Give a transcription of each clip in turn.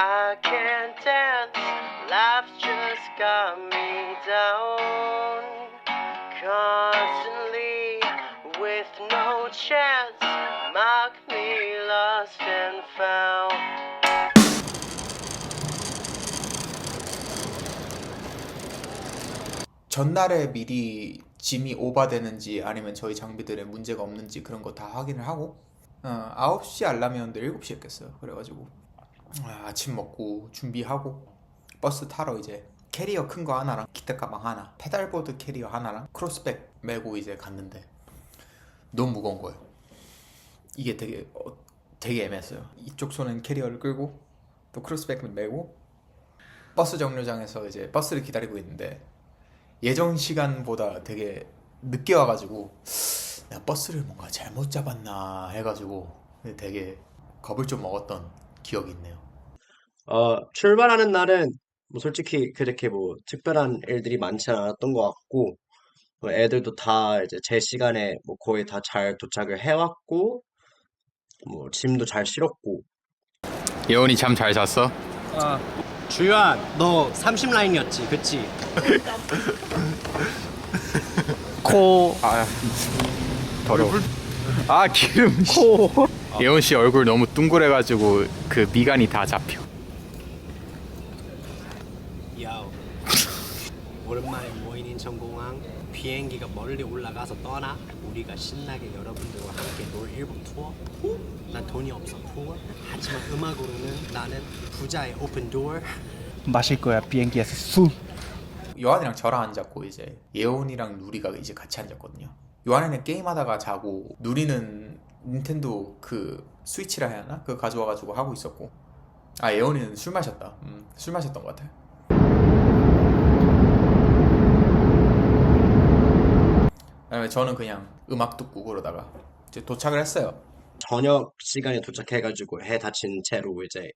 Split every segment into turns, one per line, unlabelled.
I can't dance, life just got me down. Constantly, with no chance, mock me lost and found.
전날에 미리 짐이 오버되는지 아니면 저희 장비들에 문제가 없는지 그런 거 다 확인을 하고 9시 알람이었는데 7시에 깼어요. 그래가지고 아침 먹고 준비하고 버스 타러 이제 캐리어 큰 거 하나랑 기타 가방 하나, 페달보드 캐리어 하나랑 크로스백 메고 이제 갔는데 너무 무거운 거예요. 이게 되게 애매했어요. 이쪽 손은 캐리어를 끌고 또 크로스백을 메고 버스 정류장에서 이제 버스를 기다리고 있는데 예정 시간보다 되게 늦게 와가지고 내가 버스를 뭔가 잘못 잡았나 해가지고 되게 겁을 좀 먹었던 기억이 있네요.
출발하는 날은 뭐 솔직히 그렇게 뭐 특별한 일들이 많지 않았던 것 같고, 뭐 애들도 다 이제 제 시간에 뭐 거의 다 잘 도착을 해왔고, 뭐 짐도 잘 실었고.
예원이 잠 잘 잤어?
주유한, 너 30라인이었지, 그치?
코. 더러워. 기름. 코. 예원 씨 얼굴 너무 둥그래가지고 그 미간이 다 잡혀.
야오. 오랜만에 모인 인천공항. 비행기가 멀리 올라가서 떠나. 우리가 신나게 여러분들과 함께 놀 일본 투어. 난 돈이 없어 투어. 하지만 음악으로는 나는 부자의 오픈 도어.
마실 거야 비행기에서 술.
요한이랑 저랑 앉았고 이제 예원이랑 누리가 이제 같이 앉았거든요. 요한이는 게임하다가 자고 누리는 닌텐도 그 스위치라 해야 하나? 그거 가져와가지고 하고 있었고 예원이는 술 마셨다. 술 마셨던 것 같아요. 그다음에 저는 그냥 음악 듣고 그러다가 이제 도착을 했어요.
저녁 시간에 도착해가지고 해 닫힌 채로 이제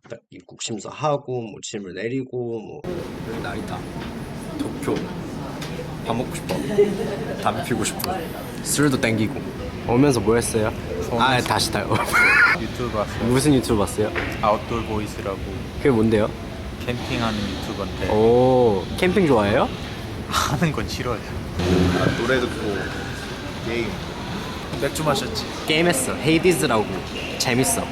딱 입국 심사하고 뭐 짐을 내리고 뭐 여기 나리타 도쿄 밥 먹고 싶어 담배 피우고 싶어 술도 땡기고 오면서 뭐 했어요? 다시 타요.
유튜브 봤어요.
무슨 유튜브 봤어요?
아웃돌 보이스라고
그게 뭔데요?
캠핑하는 유튜버인데
오 캠핑 좋아해요?
하는 건 싫어요. 노래 듣고 게임.
맥주 마셨지.
게임했어. 헤이디즈라고 재밌어.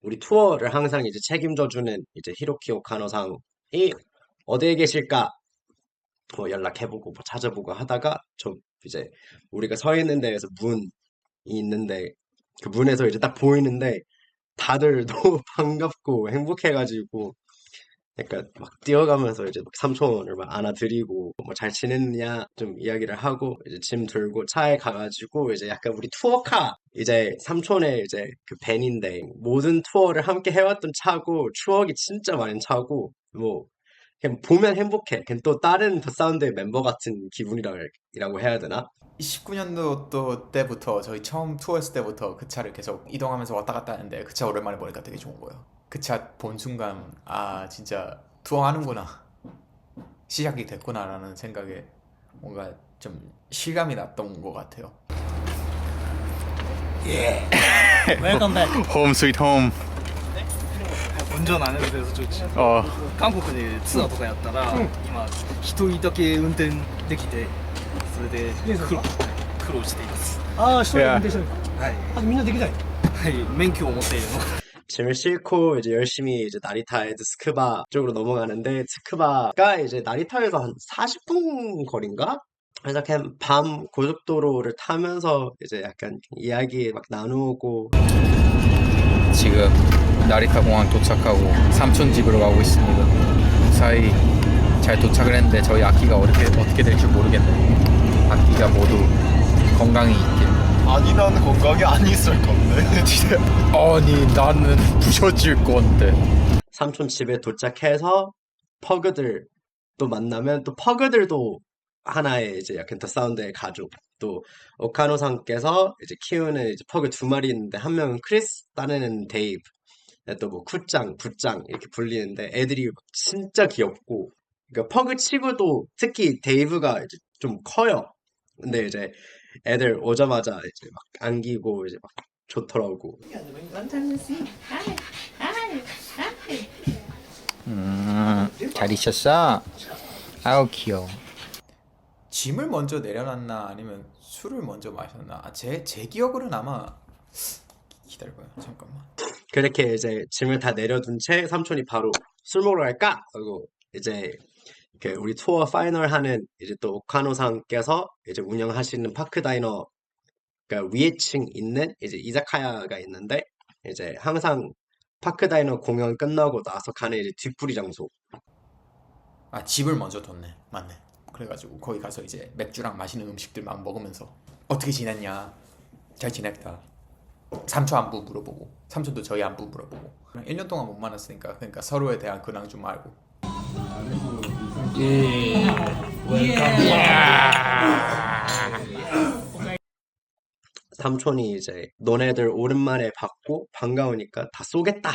우리 투어를 항상 이제 책임져주는 이제 히로키 오카노상이 어디에 계실까? 뭐 연락해보고 뭐 찾아보고 하다가 저 이제 우리가 서 있는 데에서 문이 있는데 그 문에서 이제 딱 보이는데 다들 너무 반갑고 행복해가지고 약간 막 뛰어가면서 이제 막 삼촌을 막 안아드리고 뭐 잘 지냈냐 좀 이야기를 하고 이제 짐 들고 차에 가가지고 이제 약간 우리 투어카 이제 삼촌의 이제 그 밴인데 모든 투어를 함께 해왔던 차고 추억이 진짜 많은 차고 뭐 그냥 보면 행복해. 그냥 또 다른 더 사운드의 멤버 같은 기분이라고 해야 되나?
19년도 때부터 저희 처음 투어했을 때부터 그 차를 계속 이동하면서 왔다 갔다 하는데 그 차 오랜만에 보니까 되게 좋은 거예요. 그 차 본 순간 진짜 투어하는구나, 시작이 됐구나라는 생각에 뭔가 좀 실감이 났던 것 같아요.
웰컴 백.
홈 스윗 홈.
운전 안 해도 돼서 좋지. 韓国でツアーとかやったら、今一人だけ運転できて、それで苦労しています。
一人で運転してる。
はい
みんなできない。
はい、免許を持っているの。
짐을 싣고 이제 열심히 이제 나리타에 스크바 쪽으로 넘어가는데 스크바가 이제 나리타에서 한 40분 거리인가? 그래서 그냥 밤 고속도로를 타면서 이제 약간 이야기 막 나누고
지금 나리타 공항 도착하고 삼촌 집으로 가고 있습니다. 무사히 잘 도착을 했는데 저희 악기가 어떻게 될지 모르겠네요. 악기가 모두 건강히 있길.
아니 나는 건강이 안 있을 건데.
아니 나는 부셔질 건데.
삼촌 집에 도착해서 퍼그들 또 만나면 또 퍼그들도 하나의 이제 약간 더 사운드의 가족 또 오카노상께서 이제 키우는 이제 퍼그 2마리 있는데 한 명은 크리스 다른 애는 데이브 또 뭐 쿠짱 부짱 이렇게 불리는데 애들이 진짜 귀엽고 그러니까 퍼그 치고도 특히 데이브가 이제 좀 커요. 근데 이제 애들 오자마자 이제 막 안기고 이제 막 좋더라고.
Long time no see. Hi. Hi.
잘 있었어? 아우 귀여워.
짐을 먼저 내려놨나 아니면 술을 먼저 마셨나? 제 기억으로는 아마 기다려봐요. 잠깐만.
그렇게 이제 짐을 다 내려둔 채 삼촌이 바로 술 먹으러 갈까? 하고 이제 그 우리 투어 파이널 하는 이제 또 오카노상께서 이제 운영하시는 파크 다이너 그러니까 위에층 있는 이제 이자카야가 있는데 이제 항상 파크 다이너 공연 끝나고 나서 가는 이제 뒤풀이 장소.
집을 먼저 뒀네. 맞네. 그래가지고 거기 가서 이제 맥주랑 맛있는 음식들 막 먹으면서 어떻게 지냈냐? 잘 지냈다. 삼촌 안부 물어보고 삼촌도 저희 안부 물어보고 1년 동안 못 만났으니까 그러니까 서로에 대한 근황 좀 알고.
삼촌이 이제 너네들 오랜만에 봤고 반가우니까 다 쏘겠다.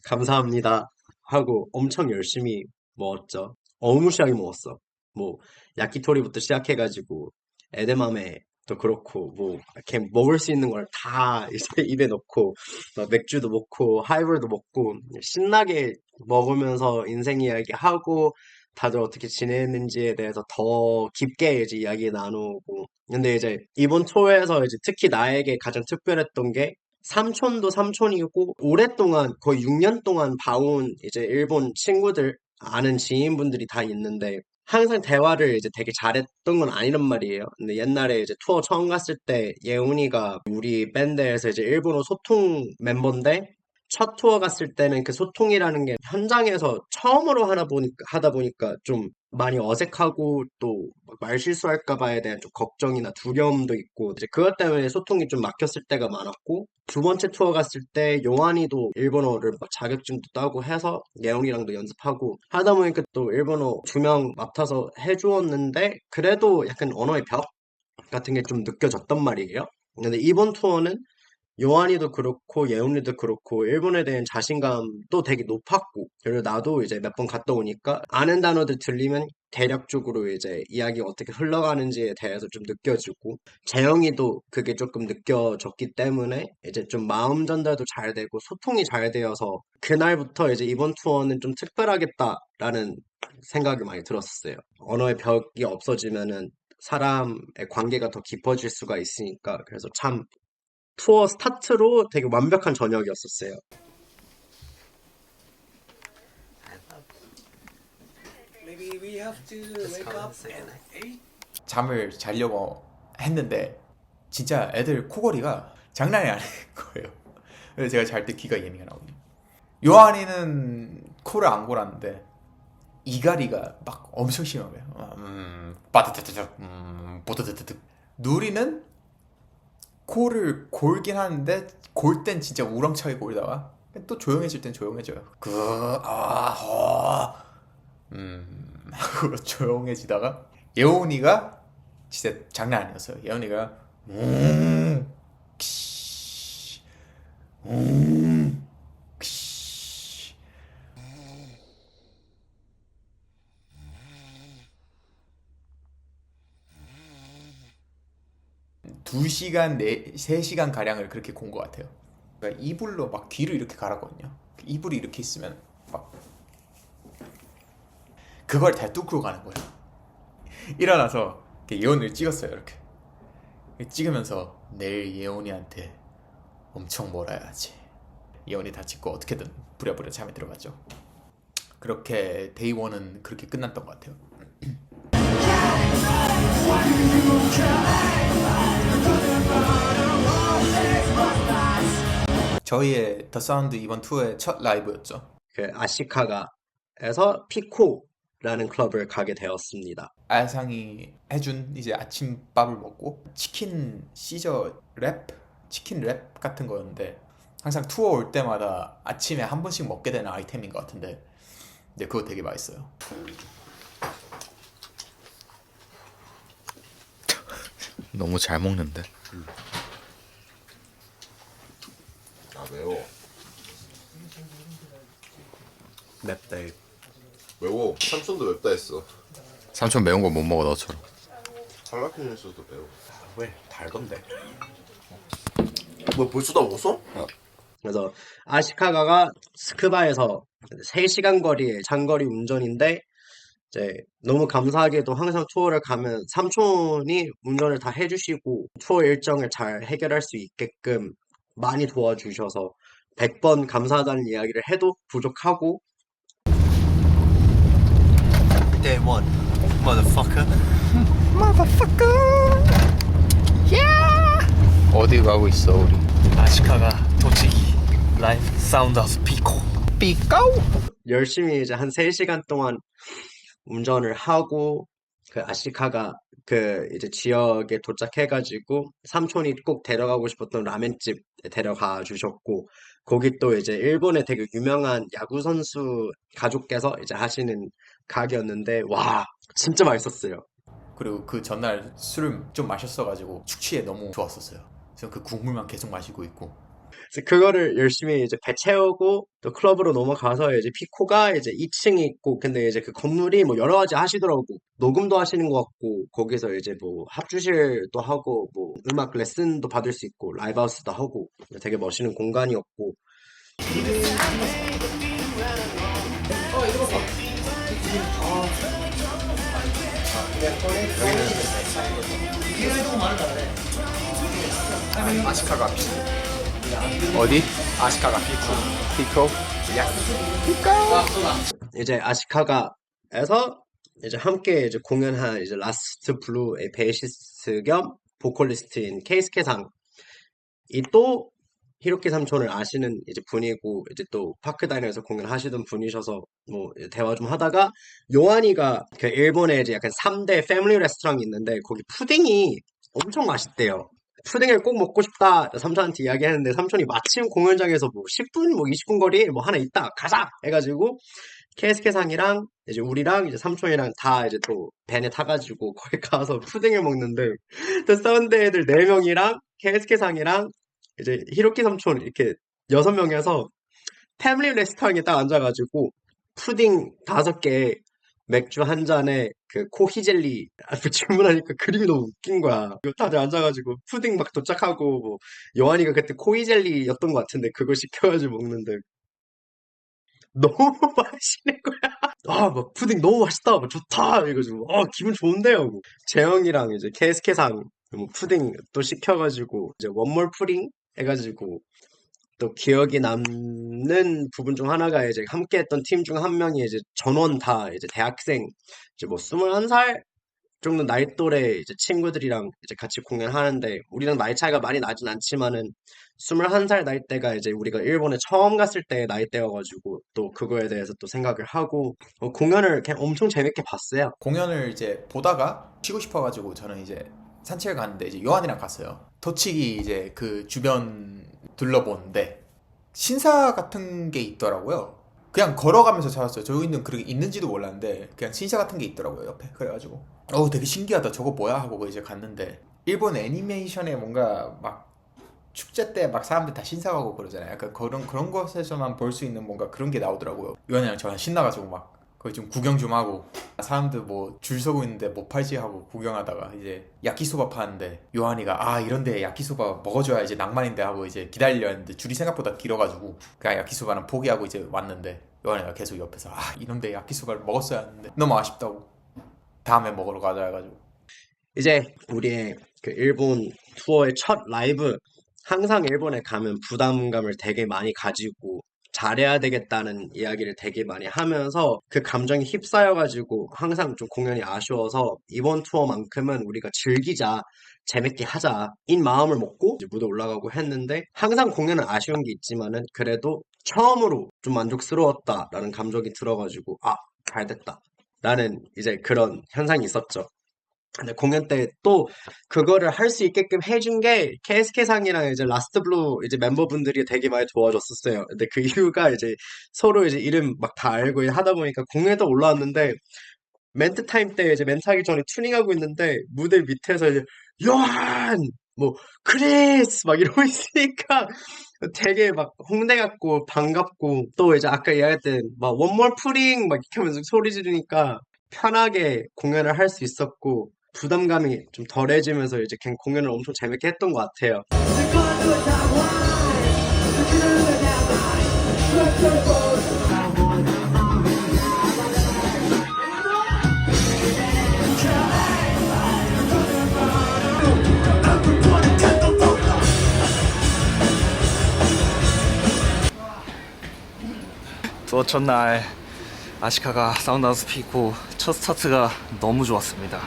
감사합니다. 하고 엄청 열심히 먹었죠. 어무시하게 먹었어. 뭐 야키토리부터 시작해가지고 에데마메도 그렇고 뭐 이렇게 먹을 수 있는 걸 다 이제 입에 넣고 막 맥주도 먹고 하이볼도 먹고 신나게 먹으면서 인생 이야기 하고 다들 어떻게 지냈는지에 대해서 더 깊게 이제 이야기 나누고 근데 이제 이번 투어에서 이제 특히 나에게 가장 특별했던 게 삼촌도 삼촌이고 오랫동안 거의 6년 동안 봐온 이제 일본 친구들 아는 지인분들이 다 있는데 항상 대화를 이제 되게 잘했던 건 아니란 말이에요. 근데 옛날에 이제 투어 처음 갔을 때 예훈이가 우리 밴드에서 이제 일본어 소통 멤버인데 첫 투어 갔을 때는 그 소통이라는 게 현장에서 처음으로 하다 보니까 좀 많이 어색하고 또 말 실수할까 봐에 대한 좀 걱정이나 두려움도 있고 이제 그것 때문에 소통이 좀 막혔을 때가 많았고 두 번째 투어 갔을 때 용환이도 일본어를 막 자격증도 따고 해서 예영이랑도 연습하고 하다 보니까 또 일본어 2명 맡아서 해주었는데 그래도 약간 언어의 벽 같은 게 좀 느껴졌단 말이에요. 근데 이번 투어는 요한이도 그렇고 예언이도 그렇고 일본에 대한 자신감도 되게 높았고 그리고 나도 이제 몇 번 갔다 오니까 아는 단어들 들리면 대략적으로 이제 이야기가 어떻게 흘러가는지에 대해서 좀 느껴지고 재영이도 그게 조금 느껴졌기 때문에 이제 좀 마음 전달도 잘 되고 소통이 잘 되어서 그날부터 이제 이번 투어는 좀 특별하겠다라는 생각이 많이 들었어요. 언어의 벽이 없어지면은 사람의 관계가 더 깊어질 수가 있으니까 그래서 참 투어 스타트로 되게 완벽한 저녁이었었어요.
잠을 자려고 했는데 진짜 애들 코골이가 장난이 아닌 거예요. 그래서 제가 잘 때 귀가 예민해 나거든요. 요한이는 코를 안 골았는데 이갈이가 막 엄청 심하게 빠드드드득 보드드드득 누리는 코를 골긴 하는데 골 땐 진짜 우렁차게 골다가 또 조용해질 땐 조용해져요. 하고 조용해지다가 예원이가 진짜 장난 아니었어요. 예원이가 두 시간, 3시간 가량을 그렇게 곤 것 같아요. 그러니까 이불로 막 귀를 이렇게 갈았거든요. 이불이 이렇게 있으면 막 그걸 다 뚫고 가는 거예요. 일어나서 예원이를 찍었어요. 이렇게 찍으면서 내일 예원이한테 엄청 몰아야지. 예원이 다 찍고 어떻게든 부랴부랴 잠에 들어갔죠. 그렇게 데이 1은 그렇게 끝났던 것 같아요. 저희의 더 사운드 이번 투어의 첫 라이브였죠.
그 아시카가에서 피코라는 클럽을 가게 되었습니다.
아상이 해준 이제 아침밥을 먹고 치킨 시저 랩? 치킨 랩 같은 거였는데 항상 투어 올 때마다 아침에 한 번씩 먹게 되는 아이템인 것 같은데 근데 그거 되게 맛있어요.
너무 잘 먹는데.
아 매워.
맵다.
매워. 삼촌도 맵다 했어.
삼촌 매운 거 못 먹어 너처럼.
할라피뇨소도 매워.
왜 달던데?
뭐 벌써 다 먹었어?
그래서 아시카가가 스크바에서 3시간 거리의 장거리 운전인데 이제 너무 감사하게도 항상 투어를 가면 삼촌이 운전을 다 해주시고 투어 일정을 잘 해결할 수 있게끔 많이 도와주셔서 100번 감사하다는 이야기를 해도 부족하고.
Day one, motherfucker.
어디 가고 있어 우리?
아시카가 도치기 라이프 사운드 오브 피코.
삐까우.
열심히 이제 한 3시간 동안 운전을 하고 그 아시카가 그 이제 지역에 도착해가지고 삼촌이 꼭 데려가고 싶었던 라멘집 데려가 주셨고, 거기 또 이제 일본의 되게 유명한 야구 선수 가족께서 이제 하시는 가게였는데 와 진짜 맛있었어요.
그리고 그 전날 술을 좀 마셨어가지고 축취에 너무 좋았었어요. 그래서 그 국물만 계속 마시고 있고.
그래서 그거를 열심히 이제 배 채우고 또 클럽으로 넘어가서 이제 피코가 이제 2층에 있고, 근데 이제 그 건물이 뭐 여러 가지 하시더라고. 녹음도 하시는 것 같고 거기서 이제 뭐 합주실도 하고 뭐 음악 레슨도 받을 수 있고 라이브 하우스도 하고 되게 멋있는 공간이었고.
아시카가
어디?
아시카가
피코?
이제 아시카가에서 이제 함께 이제 공연한 이제 라스트 블루의 베이시스트 겸 보컬리스트인 케이스케상, 이 또 히로키 삼촌을 아시는 이제 분이고 이제 또 파크 다니면서 공연하시던 분이셔서 뭐 대화 좀 하다가 요한이가 그 일본에 이제 약간 3대 패밀리 레스토랑이 있는데 거기 푸딩이 엄청 맛있대요. 푸딩을 꼭 먹고 싶다 삼촌한테 이야기했는데 삼촌이 마침 공연장에서 뭐 10분 뭐 20분 거리에 뭐 하나 있다 가자 해가지고 케이스케상이랑 이제 우리랑 이제 삼촌이랑 다 이제 또 밴에 타가지고 거기 가서 푸딩을 먹는데 또 썬데 애들 4명이랑 케이스케상이랑 이제 히로키 삼촌 이렇게 6명이서 패밀리 레스토랑에 딱 앉아가지고 푸딩 5개 맥주 한 잔에 그 코히젤리 주문하니까 그림이 너무 웃긴 거야. 다들 앉아가지고 푸딩 막 도착하고 뭐 요한이가 그때 코히젤리였던 것 같은데 그걸 시켜가지고 먹는데 너무 맛있는 거야. 아, 막 푸딩 너무 맛있다, 막 좋다 이래가지고 기분 좋은데요. 뭐. 재영이랑 이제 케이스케상 뭐 푸딩 또 시켜가지고 이제 원몰 푸딩 해가지고 또 기억에 남는 부분 중 하나가 이제 함께 했던 팀 중 한 명이 이제 전원 다 이제 대학생, 이제 뭐 21살 정도 나이 또래 이제 친구들이랑 이제 같이 공연하는데 우리랑 나이 차이가 많이 나진 않지만은 21살 나이대가 이제 우리가 일본에 처음 갔을 때 나이대여가지고 또 그거에 대해서 또 생각을 하고 공연을 그냥 엄청 재밌게 봤어요.
공연을 이제 보다가 쉬고 싶어가지고 저는 이제 산책을 갔는데 이제 요한이랑 갔어요. 도치기 이제 그 주변 둘러보는데 신사 같은 게 있더라고요. 그냥 걸어가면서 찾았어요. 저희는 그렇게 있는지도 몰랐는데 그냥 신사 같은 게 있더라고요 옆에. 그래가지고 되게 신기하다 저거 뭐야 하고 이제 갔는데 일본 애니메이션에 뭔가 막 축제 때 막 사람들 다 신사 가고 그러잖아요. 약간 그런 것에서만 볼 수 있는 뭔가 그런 게 나오더라고요. 요한이랑 저랑 신나가지고 막 거기 좀 구경 좀 하고, 사람들 뭐 줄 서고 있는데 뭐 팔지 하고 구경하다가 이제 야키소바 파는데 요한이가 이런데 야키소바 먹어줘야지 낭만인데 하고 이제 기다리려 했는데 줄이 생각보다 길어가지고 그냥 야키소바는 포기하고 이제 왔는데 요한이가 계속 옆에서 이런데 야키소바를 먹었어야 했는데 너무 아쉽다고 다음에 먹으러 가자 해가지고.
이제 우리의 그 일본 투어의 첫 라이브, 항상 일본에 가면 부담감을 되게 많이 가지고 잘해야 되겠다는 이야기를 되게 많이 하면서 그 감정이 휩싸여가지고 항상 좀 공연이 아쉬워서 이번 투어만큼은 우리가 즐기자, 재밌게 하자 인 마음을 먹고 이제 무대 올라가고 했는데 항상 공연은 아쉬운 게 있지만은 그래도 처음으로 좀 만족스러웠다라는 감정이 들어가지고 잘됐다 라는 이제 그런 현상이 있었죠. 근데 공연 때 또 그거를 할 수 있게끔 해준 게 케이스케상이랑 이제 라스트 블루 이제 멤버분들이 되게 많이 도와줬었어요. 근데 그 이유가 이제 서로 이제 이름 막 다 알고 하다 보니까 공연에도 올라왔는데 멘트 타임 때 이제 멘트 하기 전에 튜닝하고 있는데 무대 밑에서 이제 요한 뭐 크리스 막 이러고 있으니까 되게 막 홍대 같고 반갑고, 또 이제 아까 이야기했던 막 원몰 푸딩 막 이렇게 하면서 소리 지르니까 편하게 공연을 할 수 있었고 부담감이 좀 덜해지면서 이제 그냥 공연을 엄청 재밌게 했던 것 같아요.
투어 첫날 아시카가 사운드하우스 피고 첫 스타트가 너무 좋았습니다.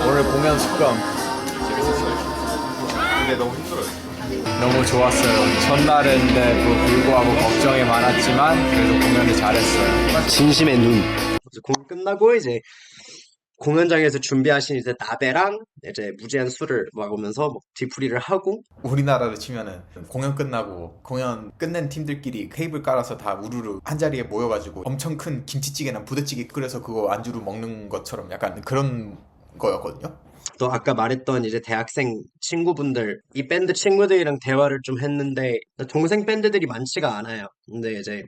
오늘 공연 숙감
근데 너무 힘들어요.
너무 좋았어요. 첫날인데도 불구하고 걱정이 많았지만 그래도 공연을 잘했어요.
진심의 눈. 이제 공연 끝나고 이제 공연장에서 준비하신 이제 나베랑 이제 무제한 술을 먹으면서 뭐 뒤풀이를 하고
우리나라로 치면은 공연 끝나고 공연 끝낸 팀들끼리 테이블 깔아서 다 우르르 한 자리에 모여가지고 엄청 큰 김치찌개나 부대찌개 끓여서 그거 안주로 먹는 것처럼 약간 그런 거였거든요.
또 아까 말했던 이제 대학생 친구분들 이 밴드 친구들이랑 대화를 좀 했는데 동생 밴드들이 많지가 않아요. 근데 이제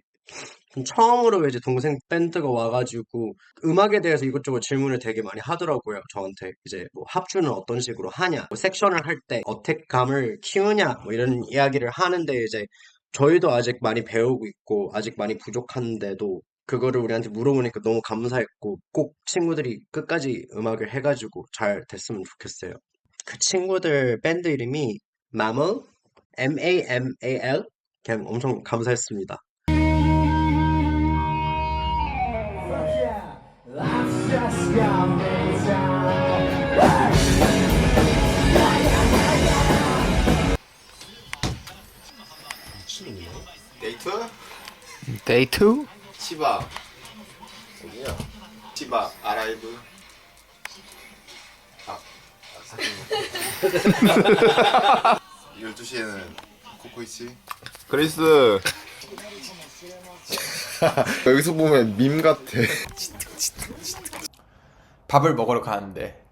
처음으로 이제 동생 밴드가 와가지고 음악에 대해서 이것저것 질문을 되게 많이 하더라고요. 저한테 이제 뭐 합주는 어떤 식으로 하냐, 뭐 섹션을 할 때 어택감을 키우냐, 뭐 이런 이야기를 하는데 이제 저희도 아직 많이 배우고 있고 아직 많이 부족한데도 그거를 우리한테 물어보니까 너무 감사했고 꼭 친구들이 끝까지 음악을 해가지고 잘 됐으면 좋겠어요. 그 친구들 밴드 이름이 MAMAL, MAMAL 그냥 엄청 감사했습니다.
데이트?
데이트?
치바. 어디야? 치바 아라이브. 아, 12시에는 코코이치. 그리스. 여기서 보면 밈 같아.
밥을 먹으러 가는데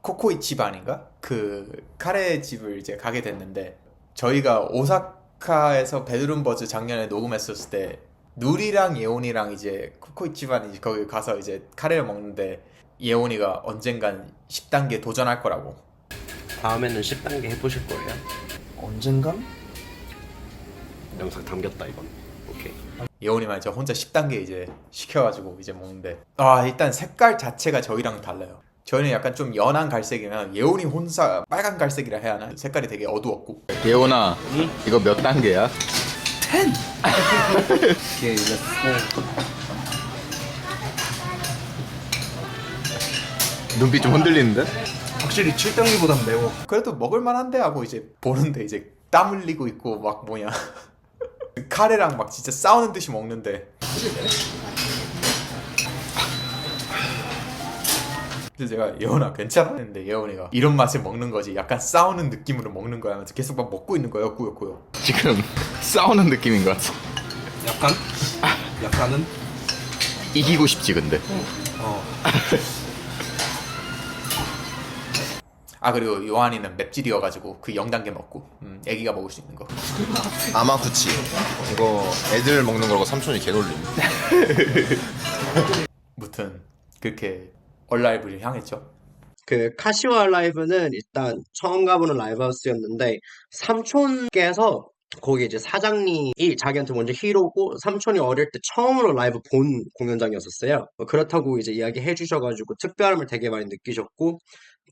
코코이치반인가? 그 카레 집을 이제 가게 됐는데 저희가 오사카에서 베드룸버즈 작년에 녹음했었을 때 누리랑 예온이랑 이제 코코이치반 거기 가서 이제 카레를 먹는데 예온이가 언젠간 10단계 도전할 거라고.
다음에는 10단계 해보실 거예요?
언젠간?
영상 담겼다 이건. 오케이.
예온이만 이제 혼자 10단계 이제 시켜가지고 이제 먹는데 아 일단 색깔 자체가 저희랑 달라요. 저희는 약간 좀 연한 갈색이면 예온이 혼자 빨간 갈색이라 해야 하나? 색깔이 되게 어두웠고.
예원아, 이거 몇 단계야?
오케이, 렛츠고.
눈빛 좀 흔들리는데?
확실히 7단계보단 매워.
그래도 먹을만한데 하고 이제 보는데 이제 땀 흘리고 있고 막 뭐냐 카레랑 막 진짜 싸우는 듯이 먹는데 그래서 제가 예원아 괜찮아? 했는데 예원이가 이런 맛에 먹는 거지 약간 싸우는 느낌으로 먹는 거야 하면서 계속 막 먹고 있는 거예요. 꾸역꾸역.
지금 싸우는 느낌인 것 같아.
약간? 약간은?
이기고 싶지 근데.
아 그리고 요한이는 맵찔이어가지고 그 0단계 먹고 애기가 먹을 수 있는 거.
아마구치. 이거 애들 먹는 거라고 삼촌이 개놀림.
무튼 그렇게 얼라이브를 향했죠.
그 카시와 라이브는 일단 처음 가보는 라이브 하우스였는데 삼촌께서 거기 이제 사장님이 자기한테 먼저 히로고 삼촌이 어릴 때 처음으로 라이브 본 공연장이었었어요. 그렇다고 이제 이야기해 주셔가지고 특별함을 되게 많이 느끼셨고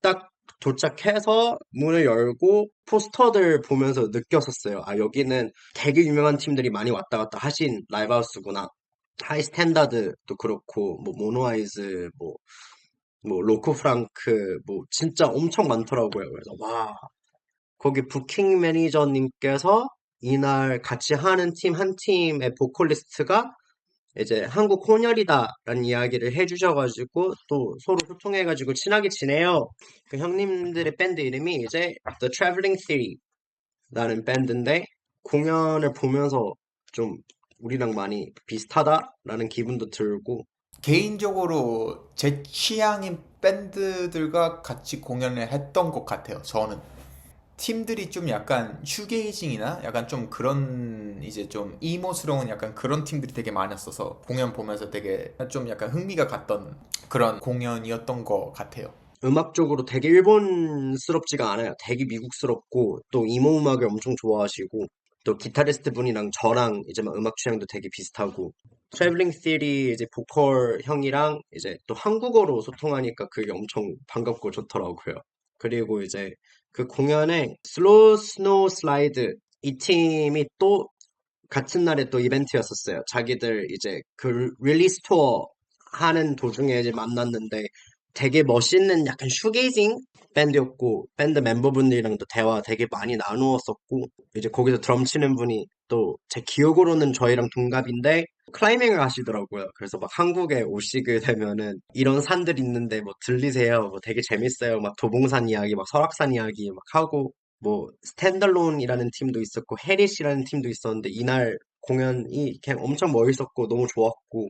딱 도착해서 문을 열고 포스터들 보면서 느꼈었어요. 아 여기는 되게 유명한 팀들이 많이 왔다 갔다 하신 라이브 하우스구나. 하이 스탠다드도 그렇고 뭐 모노아이즈 뭐 로코 프랑크 뭐 진짜 엄청 많더라고요. 그래서 와 거기 부킹 매니저님께서 이날 같이 하는 팀 한 팀의 보컬리스트가 이제 한국 혼혈이다라는 이야기를 해주셔가지고 또 서로 소통해가지고 친하게 지내요. 그 형님들의 밴드 이름이 이제 The Traveling Theory라는 밴드인데 공연을 보면서 좀 우리랑 많이 비슷하다라는 기분도 들고
개인적으로 제 취향인 밴드들과 같이 공연을 했던 것 같아요. 저는 팀들이 좀 약간 슈게이징이나 약간 좀 그런 이제 좀 이모스러운 약간 그런 팀들이 되게 많았어서 공연 보면서 되게 좀 약간 흥미가 갔던 그런 공연이었던 것 같아요.
음악적으로 되게 일본스럽지가 않아요. 되게 미국스럽고 또 이모 음악을 엄청 좋아하시고 또 기타리스트 분이랑 저랑 이제 막 음악 취향도 되게 비슷하고 트래블링 시리 이제 보컬 형이랑 이제 또 한국어로 소통하니까 그게 엄청 반갑고 좋더라고요. 그리고 이제 그 공연에 슬로우 스노우 슬라이드 이 팀이 또 같은 날에 또 이벤트였었어요. 자기들 이제 그 릴리스 투어 하는 도중에 이제 만났는데 되게 멋있는 약간 슈게이징 밴드였고 밴드 멤버분들이랑도 대화 되게 많이 나누었었고 이제 거기서 드럼 치는 분이 또 제 기억으로는 저희랑 동갑인데 클라이밍을 하시더라고요. 그래서 막 한국에 오시게 되면은 이런 산들 있는데 뭐 들리세요? 뭐 되게 재밌어요. 막 도봉산 이야기, 막 설악산 이야기 막 하고 뭐 스탠달론이라는 팀도 있었고 해릿이라는 팀도 있었는데 이날 공연이 그냥 엄청 멋있었고 너무 좋았고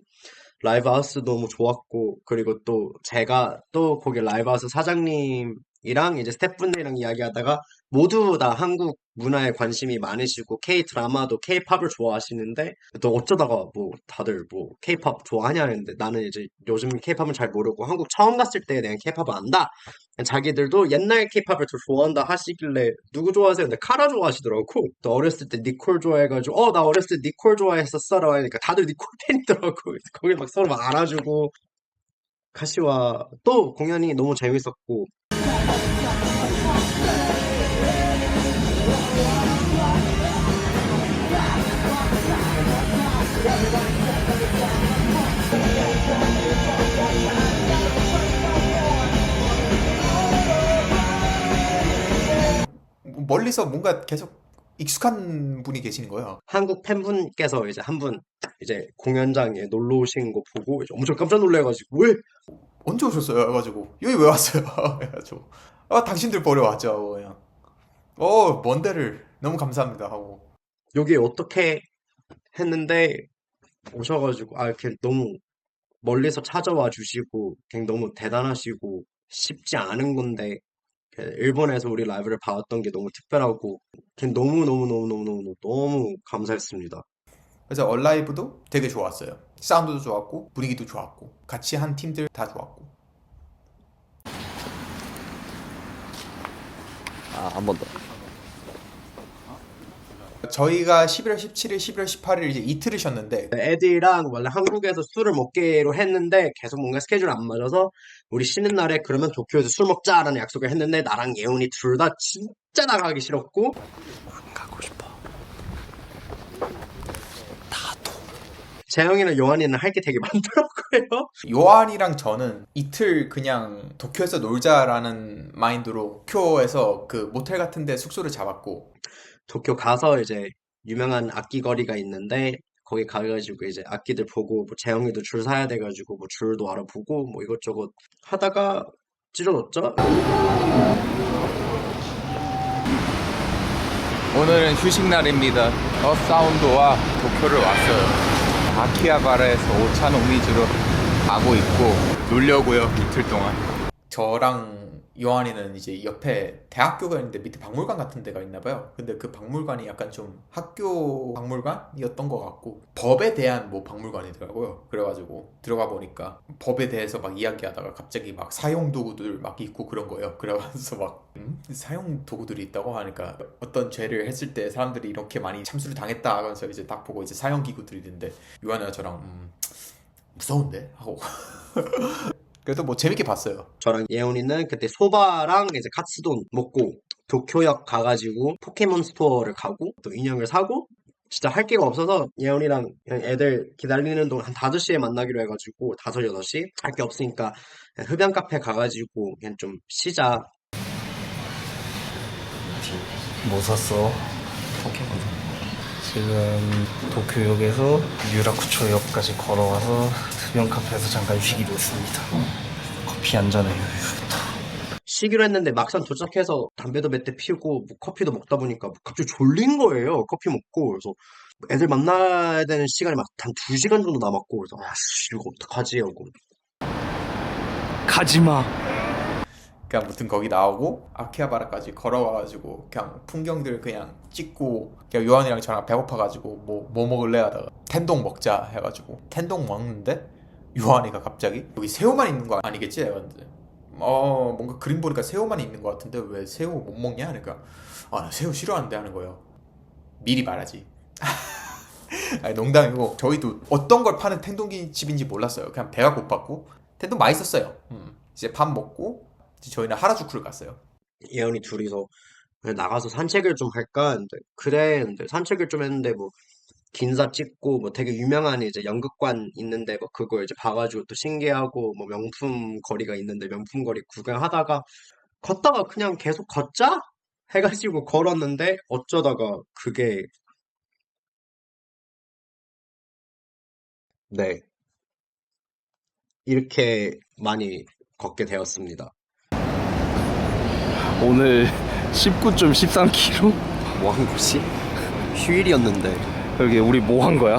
라이브 하우스 너무 좋았고 그리고 또 제가 또 거기 라이브 하우스 사장님이랑 이제 스태프분들이랑 이야기하다가 모두 다 한국 문화에 관심이 많으시고 K 드라마도 K 팝을 좋아하시는데 또 어쩌다가 뭐 다들 뭐 K 팝 좋아하냐는데 나는 이제 요즘 K 팝은 잘 모르고 한국 처음 갔을 때 내가 K 팝을 안다. 자기들도 옛날 K 팝을 더 좋아한다 하시길래 누구 좋아하세요? 근데 카라 좋아하시더라고. 또 어렸을 때 니콜 좋아해가지고 나 어렸을 때 니콜 좋아했었어라고 하니까 다들 니콜 팬이더라고. 그래서 거기 막 서로 막 알아주고 카시와 또 공연이 너무 재밌었고
멀리서 뭔가 계속 익숙한 분이 계시는 거예요.
한국 팬분께서 이제 한 분 이제 공연장에 놀러 오신 거 보고 이제 엄청 깜짝 놀래가지고 왜?
언제 오셨어요? 해가지고 여기 왜 왔어요? 해가지고 당신들 보러 왔죠 하고 그냥 먼 데를 너무 감사합니다 하고
여기 어떻게 했는데 오셔가지고 이렇게 너무 멀리서 찾아와 주시고 그냥 너무 대단하시고 쉽지 않은 건데 일본에서 우리 라이브를 봐왔던 게 너무 특별하고 그냥 너무 감사했습니다.
그래서 얼라이브도 되게 좋았어요. 사운드도 좋았고 분위기도 좋았고 같이 한 팀들 다 좋았고
한 번 더.
저희가 11월 17일, 11월 18일 이제 이틀을 쉬었는데
애들이랑 원래 한국에서 술을 먹기로 했는데 계속 뭔가 스케줄 안 맞아서 우리 쉬는 날에 그러면 도쿄에서 술 먹자라는 약속을 했는데 나랑 예훈이 둘 다 진짜 나가기 싫었고 안 가고 싶어. 나도. 재영이랑 요한이는 할 게 되게 많더라고요.
요한이랑 저는 이틀 그냥 도쿄에서 놀자라는 마인드로 도쿄에서 그 모텔 같은 데 숙소를 잡았고
도쿄 가서 이제 유명한 악기 거리가 있는데 거기 가가지고 이제 악기들 보고 뭐 재영이도 줄 사야 돼가지고 뭐 줄도 알아보고 뭐 이것저것 하다가 찢어졌죠?
오늘은 휴식 날입니다. 사운드와 도쿄를 왔어요. 아키하바라에서 오차노미즈로 가고 있고 놀려고요. 이틀 동안.
저랑 요한이는 이제 옆에 대학교가 있는데 밑에 박물관 같은 데가 있나 봐요. 근데 그 박물관이 약간 좀 학교 박물관이었던 것 같고 법에 대한 뭐 박물관이더라고요. 그래가지고 들어가 보니까 법에 대해서 막 이야기하다가 갑자기 막 사용 도구들 막 있고 그런 거예요. 그래가지고 막 사용 도구들이 있다고 하니까 어떤 죄를 했을 때 사람들이 이렇게 많이 참수를 당했다 하면서 이제 딱 보고 이제 사용 기구들이 있는데 요한이가 저랑 무서운데 하고 그래도 뭐 재밌게 봤어요.
저랑 예훈이는 그때 소바랑 이제 카츠돈 먹고 도쿄역 가가지고 포켓몬 스토어를 가고 또 인형을 사고 진짜 할 게가 없어서 예훈이랑 그냥 애들 기다리는 동안 한 5시에 만나기로 해가지고 5, 6시 할 게 없으니까 그냥 흡연 카페 가가지고 그냥 좀 쉬자.
뭐 샀어? 포켓몬. 지금 도쿄역에서 유라쿠초역까지 걸어와서 흡연 카페에서 잠깐 쉬기로 했습니다. 커피 한 잔에
쉬기로 했는데 막상 도착해서 담배도 몇 대 피우고 뭐 커피도 먹다 보니까 뭐 갑자기 졸린 거예요. 커피 먹고 그래서 애들 만나야 되는 시간이 막 한 2시간 정도 남았고 그래서 이거 어떡하지 하고
가지마.
그냥 무튼 거기 나오고 아키하바라까지 걸어와가지고 그냥 풍경들 그냥 찍고 그냥 요한이랑 저랑 배고파가지고 뭐 먹을래 하다가 텐동 먹자 해가지고 텐동 먹는데 요한이가 갑자기 여기 새우만 있는 거 아니겠지? 내가 근데 뭔가 그림 보니까 새우만 있는 거 같은데 왜 새우 못 먹냐? 하니까 나 새우 싫어하는데 하는 거예요. 미리 말하지. 아니, 농담이고 저희도 어떤 걸 파는 텐동집인지 몰랐어요. 그냥 배가 고팠고 텐동 맛있었어요. 이제 밥 먹고 이제 저희는 하라주쿠를 갔어요.
예언이 둘이서 나가서 산책을 좀 할까 했는데 그래 근데 산책을 좀 했는데 뭐 긴사 찍고 뭐 되게 유명한 이제 연극관 있는데 뭐 그거 이제 봐가지고 또 신기하고 뭐 명품 거리가 있는데 명품 거리 구경하다가 걷다가 그냥 계속 걷자 해가지고 걸었는데 어쩌다가 그게 네 이렇게 많이 걷게 되었습니다.
오늘 19.13km?
뭐 한 거지? 휴일이었는데
여기 우리 뭐 한 거야?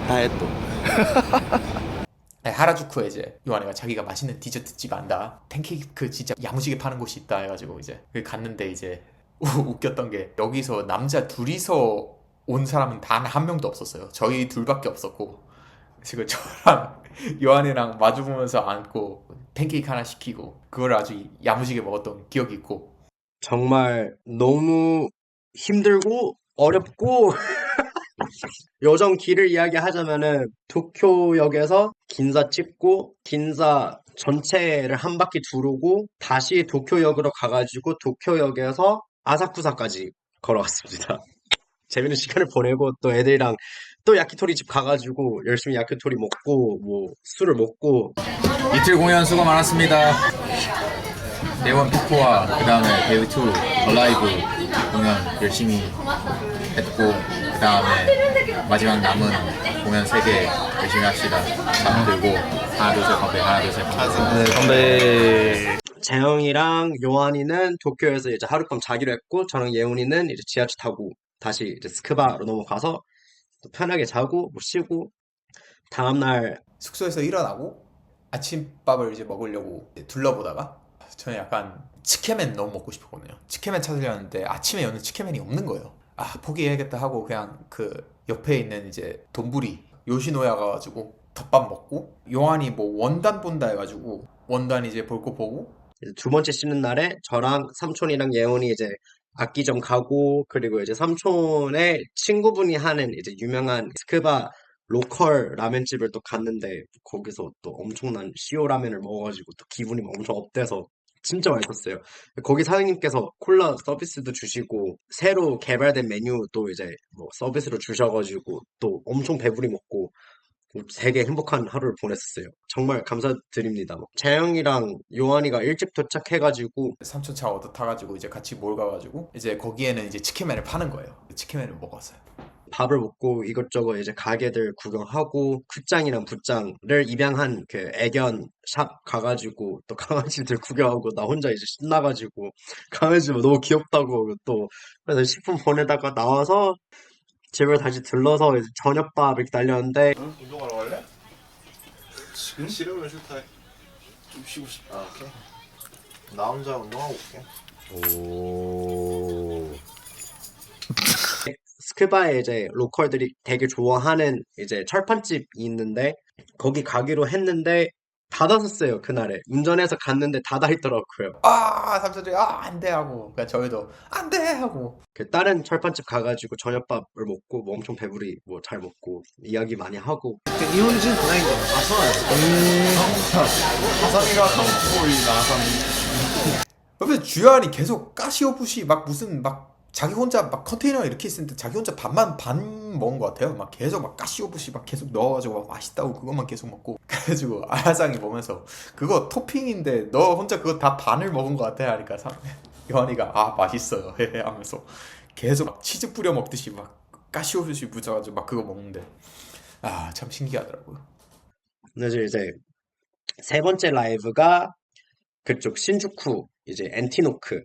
다해 또
네, 하라주쿠에 이제 요한이가 자기가 맛있는 디저트집 안다. 팬케이크 진짜 야무지게 파는 곳이 있다 해가지고 이제 거기 갔는데 이제 웃겼던 게 여기서 남자 둘이서 온 사람은 단 한 명도 없었어요. 저희 둘밖에 없었고 지금 저랑 요한이랑 마주보면서 앉고 팬케이크 하나 시키고 그걸 아주 야무지게 먹었던 기억이 있고
정말 너무 힘들고 어렵고 요정 길을 이야기하자면은 도쿄역에서 긴사 찍고 긴사 전체를 한 바퀴 두르고 다시 도쿄역으로 가가지고 도쿄역에서 아사쿠사까지 걸어갔습니다. 재밌는 시간을 보내고 또 애들이랑 또 야키토리 집 가가지고 열심히 야키토리 먹고 뭐 술을 먹고
이틀 공연 수고 많았습니다. 대원 피코와 그 다음에 데이브2 얼라이브 공연 열심히 했고 그 다음에 마지막 남은 공연 3개 열심히 합시다. 잠 들고 하나 둘 셋 건배 하나 둘 셋 건배.
네, 건배.
재영이랑 요한이는 도쿄에서 이제 하룻밤 자기로 했고 저랑 예훈이는 이제 지하철 타고 다시 이제 스크바로 넘어가서 또 편하게 자고 뭐 쉬고 다음날
숙소에서 일어나고 아침밥을 이제 먹으려고 둘러보다가 저는 약간 치케멘 너무 먹고 싶었거든요. 치케멘 찾으려는데 아침에 여는 치케멘이 없는 거예요. 아 포기해야겠다 하고 그냥 그 옆에 있는 이제 돈부리 요시노야 가가지고 덮밥 먹고 요한이 뭐 원단 본다 해가지고 원단 이제 볼 거 보고
이제 두 번째 쉬는 날에 저랑 삼촌이랑 예훈이 이제 악기점 가고 그리고 이제 삼촌의 친구분이 하는 이제 유명한 스크바 로컬 라면집을 또 갔는데 거기서 또 엄청난 시오 라면을 먹어가지고 또 기분이 막 엄청 업돼서 진짜 맛있었어요. 거기 사장님께서 콜라 서비스도 주시고 새로 개발된 메뉴 또 이제 뭐 서비스로 주셔가지고 또 엄청 배부리 먹고 되게 행복한 하루를 보냈었어요. 정말 감사드립니다. 재영이랑 요한이가 일찍 도착해가지고
삼촌 차 얻어 타가지고 이제 같이 몰 가가지고 이제 거기에는 이제 치킨맨을 파는 거예요. 치킨맨을 먹었어요.
밥을 먹고 이것저것 이제 가게들 구경하고 굿장이랑 붓장을 입양한 그 애견 샵 가가지고 또 강아지들 구경하고 나 혼자 이제 신나가지고 강아지 너무 귀엽다고 또 그래서 10분 보내다가 나와서 집을 다시 들러서 이제 저녁밥 이렇게 날렸는데
운동하러 갈래? 지금? 싫으면 싫다 해.
좀 쉬고 싶다.
아, 오케이. 나 혼자 운동하고 올게.
오. 스크바에 이제 로컬들이 되게 좋아하는 이제 철판집이 있는데 거기 가기로 했는데 닫았었어요 그날에 운전해서 갔는데 닫아 있더라고요.
아 삼촌이 안돼 하고 그냥 저희도 안돼 하고
그 다른 철판집 가가지고 저녁밥을 먹고 뭐 엄청 배부리 뭐 잘 먹고 이야기 많이 하고
日本人じゃないんだよ。あ、そうなんですか。
ハサミが韓国いな、ハサミ。
옆에서 주연이 계속 까시오부시 막 무슨 막 자기 혼자 막 컨테이너 이렇게 있었는데 자기 혼자 반 먹은 것 같아요. 막 계속 막 까시오부시 막 계속 넣어가지고 막 맛있다고 그것만 계속 먹고 그래가지고 아야상이 보면서 그거 토핑인데 너 혼자 그거 다 반을 먹은 것 같아 하니까 요한이가 아 맛있어요 하면서 계속 막 치즈 뿌려 먹듯이 막 까시오부시 묻혀가지고 막 그거 먹는데 아 참 신기하더라고요.
그래서 이제 세 번째 라이브가 그쪽 신주쿠 이제 엔티노크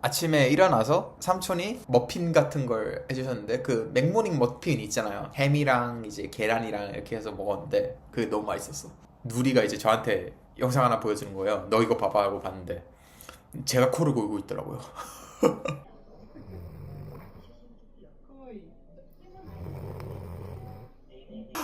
아침에 일어나서 삼촌이 머핀 같은 걸 해주셨는데 그 맥모닝 머핀 있잖아요. 햄이랑 이제 계란이랑 이렇게 해서 먹었는데 그게 너무 맛있었어. 누리가 이제 저한테 영상 하나 보여주는 거예요. 너 이거 봐봐 하고 봤는데 제가 코를 골고 있더라고요.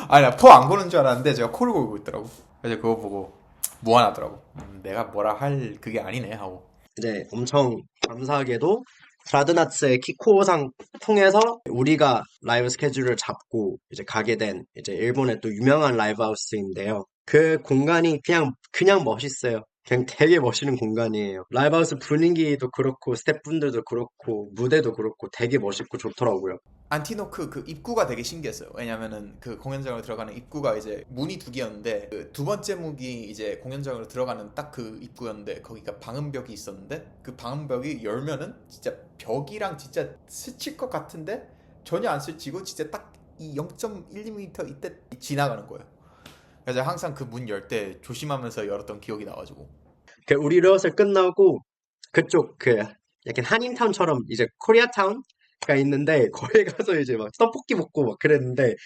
아니 나 포 안 고는 줄 알았는데 제가 코를 골고 있더라고. 그래서 그거 보고 무안하더라고. 내가 뭐라 할 그게 아니네 하고.
이제 엄청 감사하게도 라드나츠의 키코상 통해서 우리가 라이브 스케줄을 잡고 이제 가게 된 이제 일본의 또 유명한 라이브 하우스인데요. 그 공간이 그냥 멋있어요. 그냥 되게 멋있는 공간이에요. 라이브 하우스 분위기도 그렇고 스태프분들도 그렇고 무대도 그렇고 되게 멋있고 좋더라고요.
안티노크 그 입구가 되게 신기했어요. 왜냐면은 그 공연장으로 들어가는 입구가 이제 문이 두 개였는데 그 두 번째 문이 이제 공연장으로 들어가는 딱 그 입구였는데 거기가 방음벽이 있었는데 그 방음벽이 열면은 진짜 벽이랑 진짜 스칠 것 같은데 전혀 안 스치고 진짜 딱 이 0.1mm 이때 지나가는 거예요. 그래서 항상 그 문 열 때 조심하면서 열었던 기억이 나가지고.
그 우리 리허설 끝나고 그쪽 그 약간 한인타운처럼 이제 코리아타운가 있는데 거기 가서 이제 막 떡볶이 먹고 막 그랬는데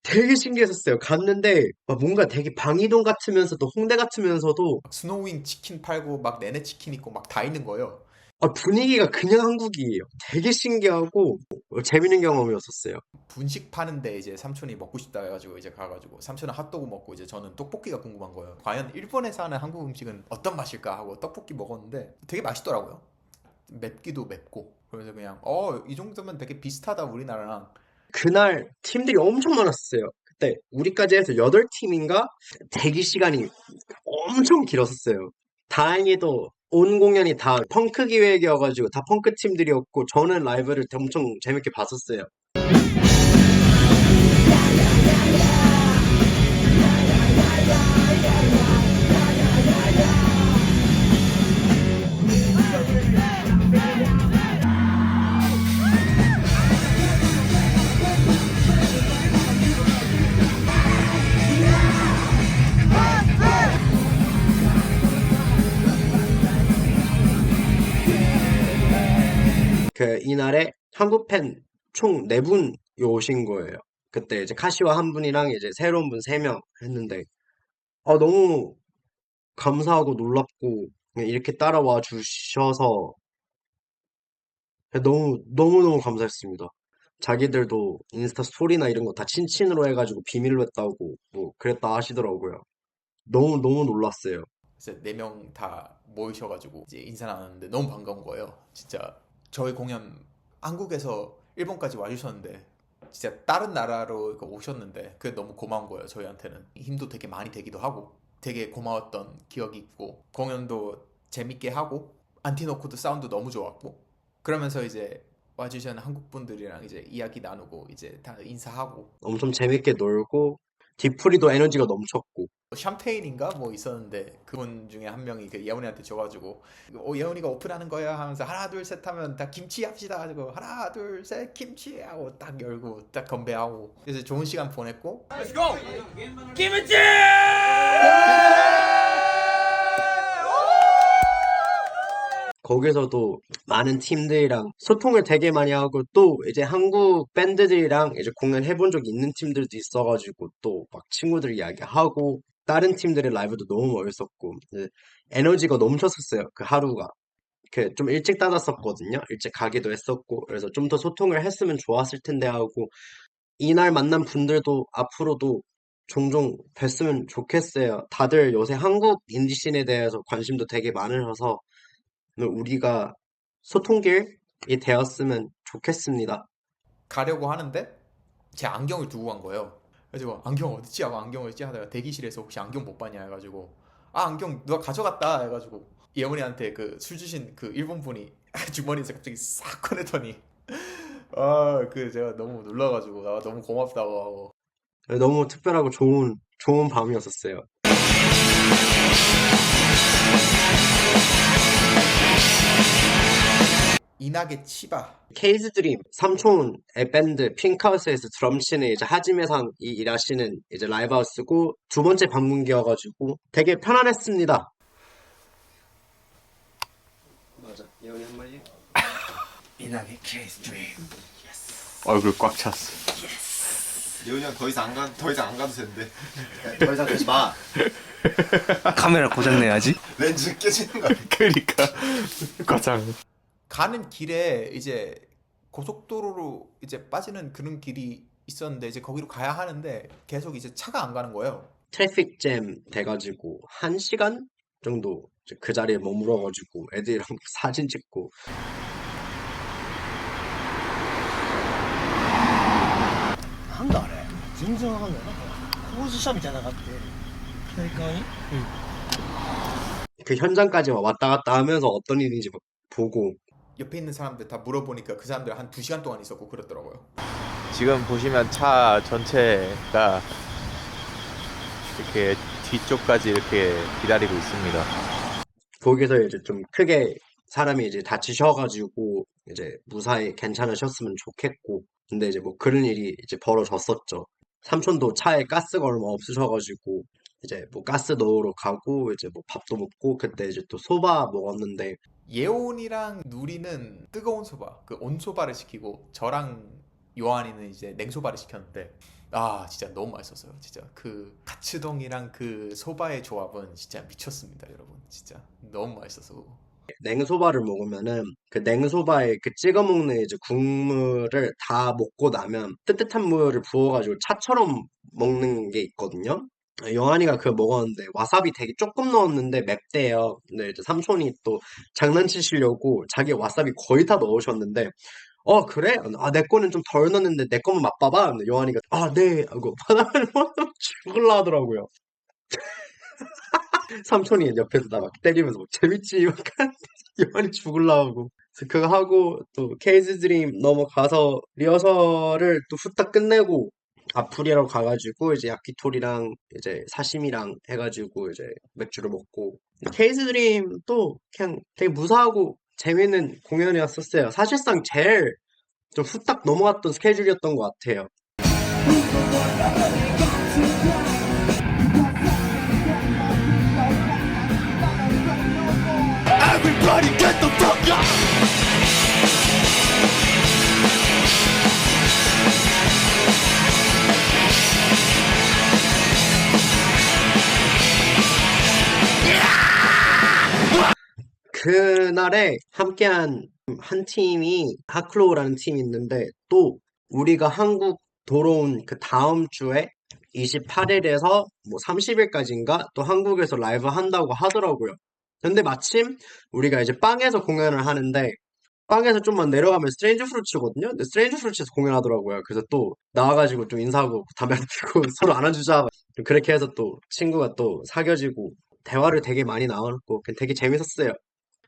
되게 신기했었어요. 갔는데 막 뭔가 되게 방이동 같으면서도 홍대 같으면서도
막 스노우윙 치킨 팔고 막 내내 치킨 있고 막 다 있는 거예요.
분위기가 그냥 한국이에요. 되게 신기하고 재밌는 경험이었었어요.
분식 파는데 이제 삼촌이 먹고 싶다 해가지고 이제 가가지고 삼촌은 핫도그 먹고 이제 저는 떡볶이가 궁금한 거예요. 과연 일본에서 하는 한국 음식은 어떤 맛일까 하고 떡볶이 먹었는데 되게 맛있더라고요. 맵기도 맵고 그래서 그냥 이 정도면 되게 비슷하다 우리나라랑.
그날 팀들이 엄청 많았어요. 그때 우리까지 해서 8팀인가 대기 시간이 엄청 길었었어요. 다행히도 온 공연이 다 펑크 기획이어가지고 다 펑크 팀들이었고 저는 라이브를 엄청 재밌게 봤었어요. 이날에 한국 팬 총 4분이 오신 거예요. 그때 이제 카시와 한 분이랑 이제 새로운 분 3명 했는데, 너무 감사하고 놀랍고, 그냥 이렇게 따라와 주셔서 너무너무 감사했습니다. 자기들도 인스타 스토리나 이런 거 다 친친으로 해가지고 비밀로 했다고 뭐 그랬다 하시더라고요. 너무 놀랐어요.
그래서 4명 다 모이셔가지고 이제 인사 나눴는데 너무 반가운 거예요. 진짜 저희 공연 한국에서 일본까지 와주셨는데 진짜 다른 나라로 오셨는데 그게 너무 고마운 거예요. 저희한테는 힘도 되게 많이 되기도 하고 되게 고마웠던 기억이 있고 공연도 재밌게 하고 안티노코도 사운드 너무 좋았고 그러면서 이제 와주신 한국 분들이랑 이제 이야기 나누고 이제 다 인사하고
엄청 재밌게 놀고 뒤풀이도 에너지가 넘쳤고
샴페인인가 뭐 있었는데 그분 중에 한 명이 그 예원이한테 줘가지고 예원이가 오픈하는 거야 하면서 하나 둘 셋 하면 다 김치 합시다 하고 하나 둘 셋 김치 하고 딱 열고 딱 건배하고 그래서 좋은 시간 보냈고
거기서도 많은 팀들이랑 소통을 되게 많이 하고 또 이제 한국 밴드들이랑 이제 공연해본 적이 있는 팀들도 있어가지고 또 막 친구들 이야기하고 다른 팀들의 라이브도 너무 멋있었고 이제 에너지가 넘쳤었어요. 그 하루가. 좀 일찍 닫았었거든요. 일찍 가기도 했었고 그래서 좀 더 소통을 했으면 좋았을 텐데 하고 이날 만난 분들도 앞으로도 종종 뵀으면 좋겠어요. 다들 요새 한국 인디씬에 대해서 관심도 되게 많으셔서 우리가 소통길이 되었으면 좋겠습니다.
가려고 하는데 제 안경을 두고 간 거예요. 그래서 안경 어딨지 하고 안경을 찌 하다가 대기실에서 혹시 안경 못 봤냐 해가지고 안경 누가 가져갔다 해가지고 예원이한테 그 술 주신 그 일본 분이 주머니에서 갑자기 싹 꺼내더니 그 제가 너무 놀라가지고 너무 고맙다고 하고
너무 특별하고 좋은 밤이었었어요.
이나게 치바
케이즈 드림 삼촌의 밴드 핑크하우스에서 드럼 치는 이제 하지메상이 일하시는 이제 라이브하우스고 두 번째 방문기여가지고 되게 편안했습니다. 맞아. 예원이 한 마디.
이나게 케이스 드림.
얼굴 꽉 찼어.
예훈이 형 더 이상 안 가도 되는데.
더 이상 가지 마.
카메라 고장 내야지.
렌즈 깨지는 거 아니야?
그러니까 과장.
가는 길에 이제 고속도로로 이제 빠지는 그런 길이 있었는데 이제 거기로 가야 하는데 계속 이제 차가 안 가는 거예요.
트래픽 잼 돼가지고 1시간 정도 이제 그 자리에 머물어가지고 애들이랑 사진 찍고.
なんだあれ全然わかんない。なんか工事車みたいなのがあって左側に
그 현장까지 왔다 갔다 하면서 어떤 일인지 보고.
옆에 있는 사람들 다 물어보니까 그 사람들 한 2시간 동안 있었고 그랬더라고요.
지금 보시면 차 전체가 이렇게 뒤쪽까지 이렇게 기다리고 있습니다.
거기서 이제 좀 크게 사람이 이제 다치셔가지고 이제 무사히 괜찮으셨으면 좋겠고. 근데 이제 뭐 그런 일이 이제 벌어졌었죠. 삼촌도 차에 가스가 얼마 없으셔가지고 이제 뭐 가스 넣으러 가고 이제 뭐 밥도 먹고 그때 이제 또 소바 먹었는데.
예온이랑 누리는 뜨거운 소바, 그 온소바를 시키고 저랑 요한이는 이제 냉소바를 시켰는데 아 진짜 너무 맛있었어요. 진짜 그 가츠동이랑 그 소바의 조합은 진짜 미쳤습니다, 여러분. 진짜 너무 맛있었어.
냉소바를 먹으면은 그 냉소바에 그 찍어 먹는 이제 국물을 다 먹고 나면 뜨뜻한 물을 부어가지고 차처럼 먹는 게 있거든요. 영환이가 그거 먹었는데 와사비 되게 조금 넣었는데 맵대요. 근데 이제 삼촌이 또 장난치시려고 자기 와사비 거의 다 넣으셨는데 그래? 아, 내 거는 좀 덜 넣었는데 내 거만 맛봐봐. 근데 영환이가 네 하고 바나나를 먹으면 죽을라 하더라고요. 삼촌이 옆에서 나 막 때리면서 막 재밌지 막 하는데 영환이 죽을라 하고. 그래서 그거 하고 또 케이즈 드림 넘어가서 리허설을 또 후딱 끝내고 아프리아로 가가지고 이제 야키토리랑 이제 사시미랑 해가지고 이제 맥주를 먹고. 케이즈 드림 또 그냥 되게 무사하고 재밌는 공연이었었어요. 사실상 제일 좀 후딱 넘어갔던 스케줄이었던 것 같아요.
Everybody get the fuck up!
그날에 함께한 한 팀이 하클로우라는 팀이 있는데 또 우리가 한국 돌아온 그 다음 주에 28일에서 뭐 30일까지인가 또 한국에서 라이브 한다고 하더라고요. 근데 마침 우리가 이제 빵에서 공연을 하는데 빵에서 좀만 내려가면 스트레인지 프루츠거든요. 근데 스트레인지 프루츠에서 공연하더라고요. 그래서 또 나와가지고 좀 인사하고 담배 한 피고 서로 안아주자. 그렇게 해서 또 친구가 또 사귀어지고 대화를 되게 많이 나눴고 되게 재밌었어요.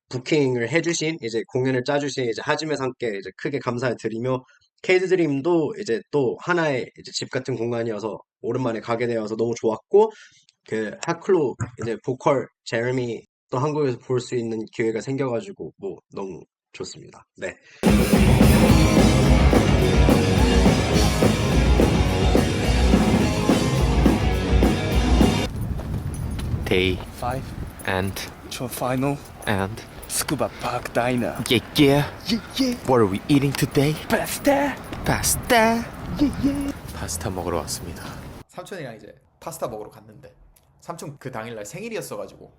부킹을 해주신 이제 공연을 짜주신 이제 하지메 상께 이제 크게 감사드리며 케이드 드림도 이제 또 하나의 이제 집 같은 공간이어서 오랜만에 가게 되어서 너무 좋았고 그 하클로 이제 보컬 제레미 또 한국에서 볼 수 있는 기회가 생겨가지고 뭐 너무 좋습니다. 네.
Day
5
and
to a final
and
Tsukuba Park Diner.
yeah yeah.
yeah.
What are we eating today?
Pasta.
Pasta.
yeah.
파스타 먹으러 왔습니다.
삼촌이랑 이제 파스타 먹으러 갔는데 삼촌 그 당일날 생일이었어가지고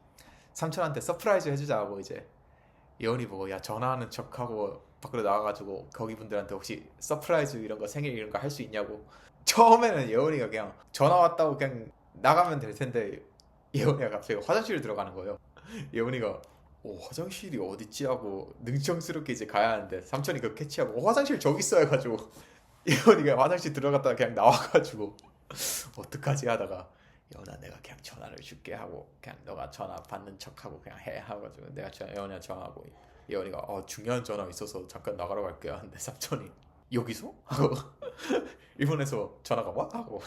삼촌한테 서프라이즈 해주자고 이제 예원이 보고 야 전화하는 척하고 밖으로 나와가지고 거기 분들한테 혹시 서프라이즈 이런 거 생일 이런 거 할 수 있냐고. 처음에는 예원이가 그냥 전화 왔다고 그냥 나가면 될 텐데 예원이가 갑자기 화장실을 들어가는 거예요. 예원이가 화장실이 어딨지 하고 능청스럽게 이제 가야 하는데 삼촌이 그거 캐치하고 화장실 저기 있어 해가지고 예원이가 화장실 들어갔다가 그냥 나와가지고 어떡하지 하다가 예원아 내가 그냥 전화를 줄게 하고 그냥 너가 전화 받는 척하고 그냥 해 하가지고 내가 예원이가 전화하고 예원이가 중요한 전화 있어서 잠깐 나가러 갈게요 하는데 삼촌이 여기서? 하고 일본에서 전화가 와? 하고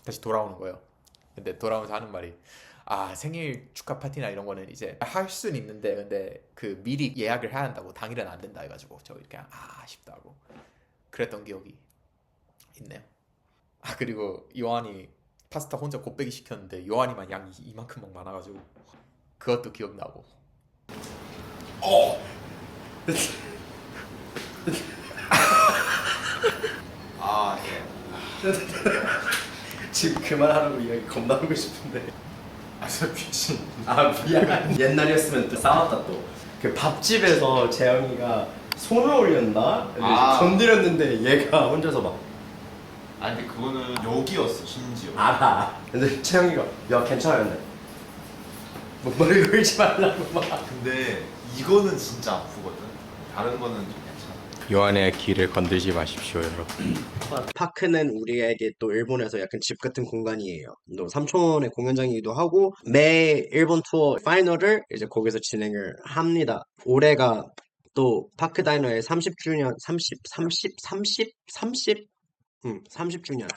다시 돌아오는 거예요. 근데 돌아오면서 하는 말이 생일 축하 파티나 이런 거는 이제 할 수는 있는데 근데 그 미리 예약을 해야 한다고 당일은 안 된다 해가지고 저 그냥 아쉽다 하고 그랬던 기억이 있네요. 그리고 요한이 파스타 혼자 곱빼기 시켰는데 요한이만 양이 이만큼 막 많아가지고 그것도 기억나고.
지금 그만하라고 이야기 겁나 하고 싶은데. 귀신. 미안. 옛날이었으면 또 싸웠다 또. 그 밥집에서 재영이가 손을 올렸나? 건드렸는데 얘가 혼자서 막
아니 근데 그거는 여기였어 심지어.
알아. 근데 채영이가 야 괜찮았는데 목걸이 걸지 말라고 막.
근데 이거는 진짜 아프거든. 다른 거는 좀 괜찮아.
요한의 길을 건들지 마십시오, 여러분.
파크는 우리에게 또 일본에서 약간 집 같은 공간이에요. 또 삼촌의 공연장이기도 하고 매 일본 투어 파이널을 이제 거기서 진행을 합니다. 올해가 또 파크 다이너의 30주년, 30주년.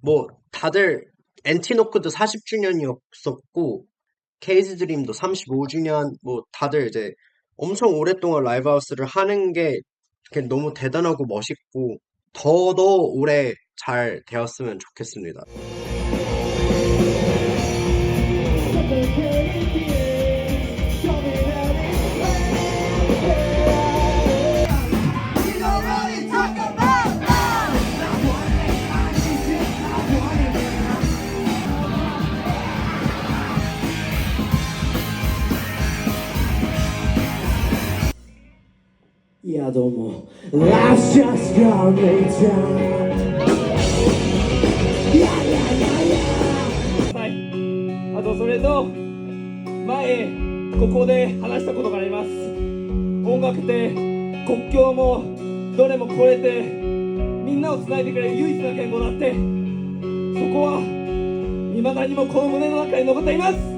뭐 다들 엔티노크도 40주년이었었고 케이즈 드림도 35주년. 뭐 다들 이제 엄청 오랫동안 라이브 하우스를 하는 게 그냥 너무 대단하고 멋있고 더더 오래 잘 되었으면 좋겠습니다.
Yeah, どうも Life's just got me down.
あとそれと前ここで話したことがあります。音楽って国境もどれも超えてみんなをつないでくれる唯一の言語だって、そこは未だにもこの胸の中に残っています。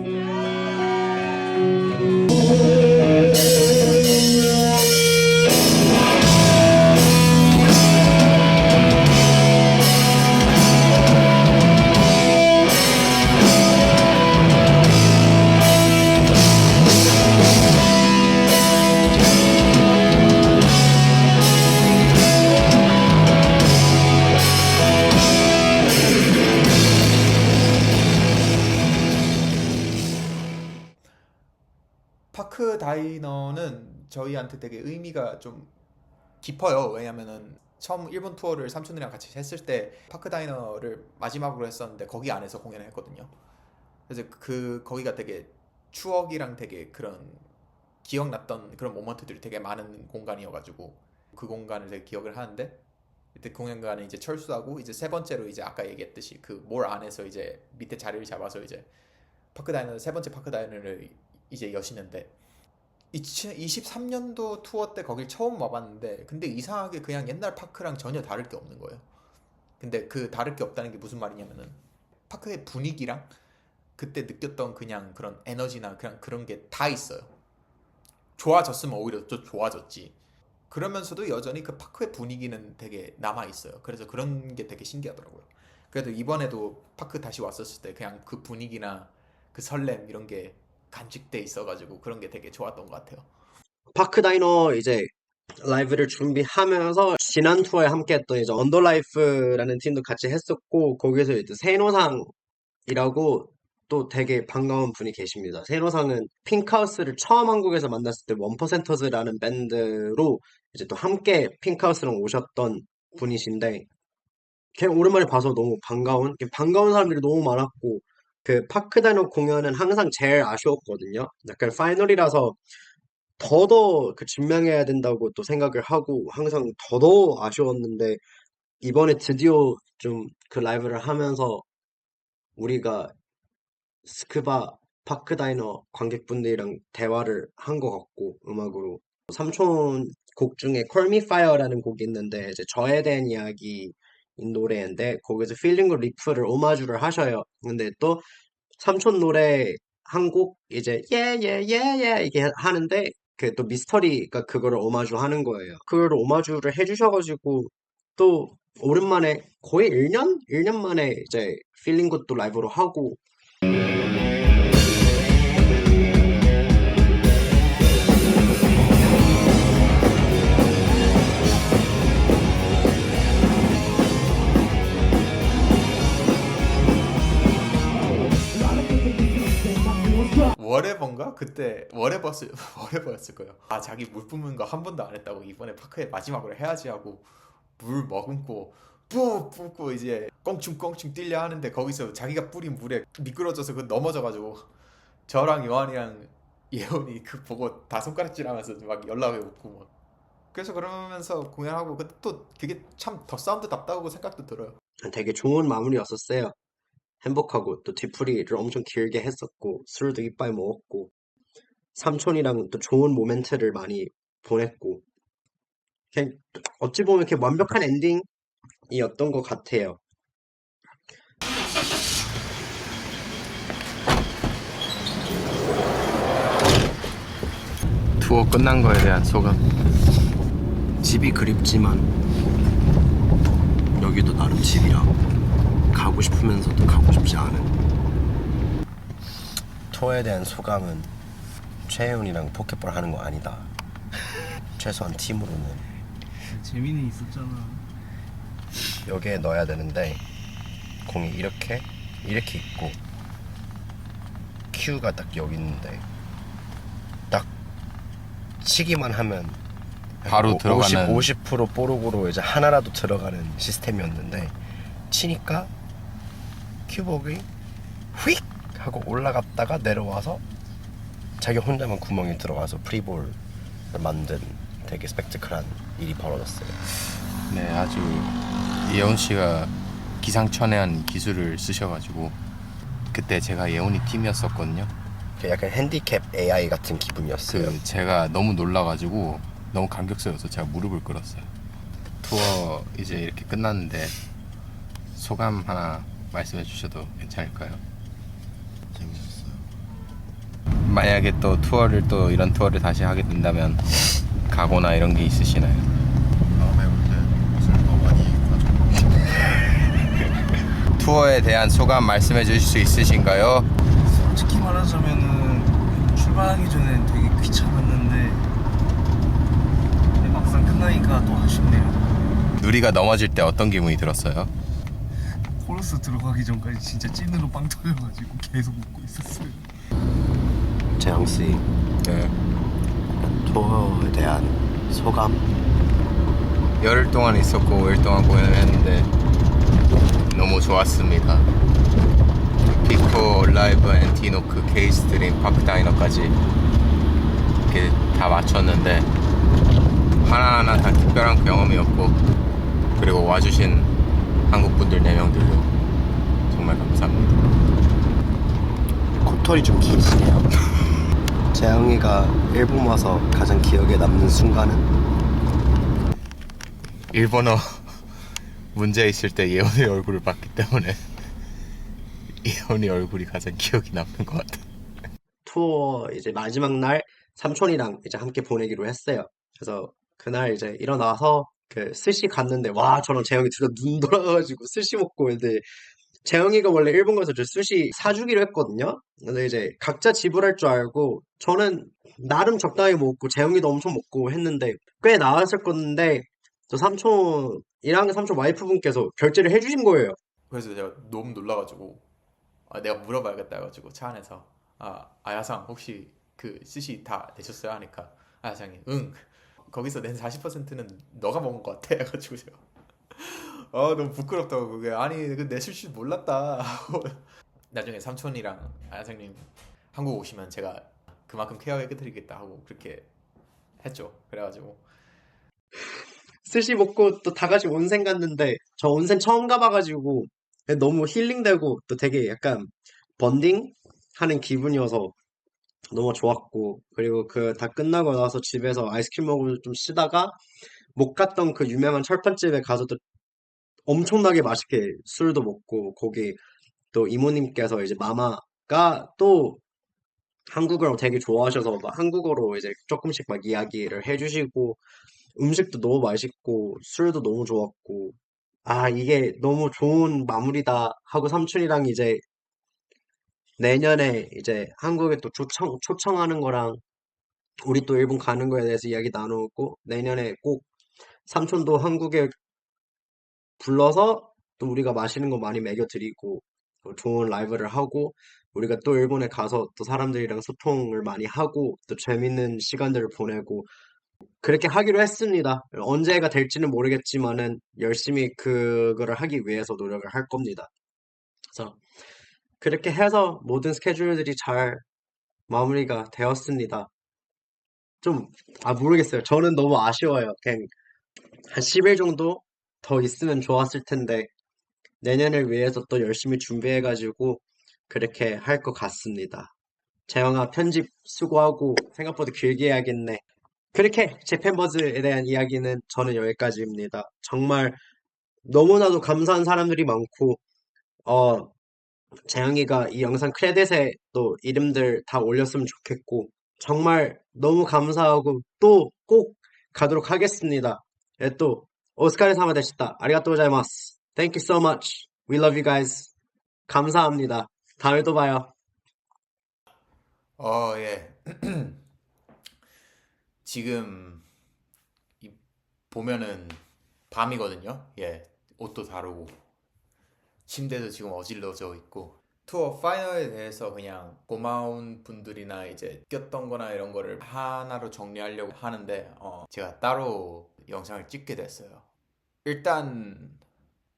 파크 다이너는 저희한테 되게 의미가 좀 깊어요. 왜냐면은 처음 일본 투어를 삼촌이랑 같이 했을 때 파크 다이너를 마지막으로 했었는데 거기 안에서 공연을 했거든요. 그래서 거기가 되게 추억이랑 되게 그런 기억났던 그런 모먼트들이 되게 많은 공간이어가지고 그 공간을 되게 기억을 하는데, 이때 공연관에 이제 철수하고 이제 세 번째로 이제 아까 얘기했듯이 그 몰 안에서 이제 밑에 자리를 잡아서 이제 파크 다이너 세 번째 파크 다이너를 이제 여시는데, 2023년도 투어 때 거길 처음 와봤는데 근데 이상하게 그냥 옛날 파크랑 전혀 다를 게 없는 거예요. 근데 그 다를 게 없다는 게 무슨 말이냐면은 파크의 분위기랑 그때 느꼈던 그냥 그런 에너지나 그냥 그런 게 다 있어요. 좋아졌으면 오히려 더 좋아졌지. 그러면서도 여전히 그 파크의 분위기는 되게 남아 있어요. 그래서 그런 게 되게 신기하더라고요. 그래도 이번에도 파크 다시 왔었을 때 그냥 그 분위기나 그 설렘 이런 게 간직돼 있어가지고 그런 게 되게 좋았던 것 같아요.
파크 다이너 이제 라이브를 준비하면서 지난 투어에 함께했던 이제 언더라이프라는 팀도 같이 했었고 거기서 이제 세노상이라고 또 되게 반가운 분이 계십니다. 세노상은 핑크하우스를 처음 한국에서 만났을 때 원퍼센터즈라는 밴드로 이제 또 함께 핑크하우스랑 오셨던 분이신데 그냥 오랜만에 봐서 너무 반가운 사람들이 너무 많았고 그 파크 다이너 공연은 항상 제일 아쉬웠거든요. 약간 파이널이라서 더더 그 증명해야 된다고 또 생각을 하고 항상 더더 아쉬웠는데 이번에 드디어 좀 그 라이브를 하면서 우리가 스쿠바 파크 다이너 관객분들이랑 대화를 한 것 같고 음악으로 삼촌 곡 중에 Call Me Fire라는 곡이 있는데 이제 저에 대한 이야기인 노래인데 거기서 Feeling Good 리프를 오마주를 하셔요. 근데 또 삼촌 노래 한 곡 이제 예예예예 이게 하는데 그 또 미스터리가 그거를 오마주 하는 거예요. 그거를 오마주를 해주셔가지고 또 오랜만에 거의 1년 만에 이제 Feeling Good도 라이브로 하고
워레버인가? 그때 워레버였을 거예요. 아, 자기 물 뿜는 거 한 번도 안 했다고 이번에 파크에 마지막으로 해야지 하고 물 머금고 뿜고 이제 껑충껑충 뛰려 하는데 거기서 자기가 뿌린 물에 미끄러져서 그 넘어져가지고 저랑 요한이랑 예원이 그 보고 다 손가락질하면서 막 연락이 오고 막. 그래서 그러면서 공연하고 또 그게 참 더 사운드답다고 생각도 들어요.
되게 좋은 마무리였었어요. 행복하고 또 뒤풀이를 엄청 길게 했었고 술도 이빨 먹었고 삼촌이랑 또 좋은 모멘트를 많이 보냈고 그냥 어찌 보면 이렇게 완벽한 엔딩이었던 것 같아요.
투어 끝난 거에 대한 소감.
집이 그립지만 여기도 나름 집이라 가고 싶으면서도 가고 싶지 않은. 투어에 대한 소감은 최혜훈이랑 포켓볼 하는 거 아니다. 최소한 팀으로는
재미는 있었잖아.
여기에 넣어야 되는데 공이 이렇게 있고 큐가 딱 여기 있는데 딱 치기만 하면
바로 들어가는
50% 뽀록으로 이제 하나라도 들어가는 시스템이었는데 치니까 큐복이 휙 하고 올라갔다가 내려와서 자기 혼자만 구멍이 들어가서 프리볼을 만든 되게 스펙티클한 일이 벌어졌어요.
네, 아주 예원 씨가 기상천외한 기술을 쓰셔가지고 그때 제가 예원이 팀이었었거든요.
약간 핸디캡 AI 같은 기분이었어요.
제가 너무 놀라가지고 너무 감격스러워서 제가 무릎을 꿇었어요. 투어 이제 이렇게 끝났는데 소감 하나 말씀해 주셔도 괜찮을까요?
재밌었어요.
만약에 또 이런 투어를 다시 하게 된다면 각오나 이런 게 있으시나요?
다음에 올 때 술 더 많이 가져올게요.
투어에 대한 소감 말씀해 주실 수 있으신가요?
솔직히 말하자면은 출발하기 전에 되게 귀찮았는데 막상 끝나니까 또 아쉽네요.
누리가 넘어질 때 어떤 기분이 들었어요?
코러스 들어가기 전까지 진짜 찐으로 빵 터져가지고 계속 웃고 있었어요.
재영씨,
네.
투어에 대한 소감?
열흘 동안 있었고 5일 동안 공연을 했는데 너무 좋았습니다. 피코, 라이브, 엔티노크, 케이스트림, 파크다이너까지 이렇게 다 마쳤는데 하나하나 다 특별한 경험이었고 그리고 와주신 한국분들 4명들도 정말 감사합니다.
코털이 좀 길으시네요. 재영이가 일본 와서 가장 기억에 남는 순간은?
일본어 문제 있을 때 예원의 얼굴을 봤기 때문에 예원의 얼굴이 가장 기억이 남는 것 같아요.
투어 이제 마지막 날 삼촌이랑 이제 함께 보내기로 했어요. 그래서 그날 이제 일어나서 그 스시 갔는데 와 저랑 재영이 둘 다 눈 돌아가가지고 스시 먹고 근데 재영이가 원래 일본 가서 저 스시 사주기로 했거든요. 근데 이제 각자 지불할 줄 알고 저는 나름 적당히 먹고 재영이도 엄청 먹고 했는데 꽤 나왔을 건데 저 삼촌이랑 삼촌 와이프분께서 결제를 해주신 거예요.
그래서 제가 너무 놀라가지고 내가 물어봐야겠다 해가지고 차 안에서 아야상 혹시 그 스시 다 내셨어요? 하니까 아야상이 응 거기서 낸 40%는 너가 먹은 것 같아 해가지고 제가 너무 부끄럽다고 그게 아니 그 내실 줄 몰랐다 하고 나중에 삼촌이랑 아야상님 한국 오시면 제가 그만큼 케어해드리겠다 하고 그렇게 했죠. 그래가지고
스시 먹고 또 다 같이 온센 갔는데 저 온센 처음 가봐가지고 너무 힐링되고 또 되게 약간 번딩 하는 기분이어서 너무 좋았고 그리고 그 다 끝나고 나서 집에서 아이스크림 먹으면서 좀 쉬다가 못 갔던 그 유명한 철판집에 가서 또 엄청나게 맛있게 술도 먹고 거기 또 이모님께서 이제 마마가 또 한국어를 되게 좋아하셔서 막 한국어로 이제 조금씩 막 이야기를 해주시고 음식도 너무 맛있고 술도 너무 좋았고 아 이게 너무 좋은 마무리다 하고 삼촌이랑 이제 내년에 이제 한국에 또 초청하는 거랑 우리 또 일본 가는 거에 대해서 이야기 나누고 내년에 꼭 삼촌도 한국에 불러서 또 우리가 맛있는 거 많이 먹여드리고 또 좋은 라이브를 하고 우리가 또 일본에 가서 또 사람들이랑 소통을 많이 하고 또 재밌는 시간들을 보내고 그렇게 하기로 했습니다. 언제가 될지는 모르겠지만은 열심히 그거를 하기 위해서 노력을 할 겁니다. 그래서 그렇게 해서 모든 스케줄들이 잘 마무리가 되었습니다. 좀, 모르겠어요. 저는 너무 아쉬워요. 그냥 한 10일 정도 더 있으면 좋았을 텐데 내년을 위해서 또 열심히 준비해가지고 그렇게 할 것 같습니다. 재영아, 편집 수고하고 생각보다 길게 해야겠네. 그렇게 제 팬버즈에 대한 이야기는 저는 여기까지입니다. 정말 너무나도 감사한 사람들이 많고, 재영이가 이 영상 크레딧에 또 이름들 다 올렸으면 좋겠고, 정말 너무 감사하고 또 꼭 가도록 하겠습니다. 예, 또, 오스카레 사마 데시타. 아리가또 고자이마스. Thank you so much. We love you guys. 감사합니다. 다음에 또 봐요.
예. 지금 보면은 밤이거든요. 예. 옷도 다르고 침대도 지금 어질러져 있고 투어 파이널에 대해서 그냥 고마운 분들이나 이제 꼈던 거나 이런 거를 하나로 정리하려고 하는데 제가 따로 영상을 찍게 됐어요. 일단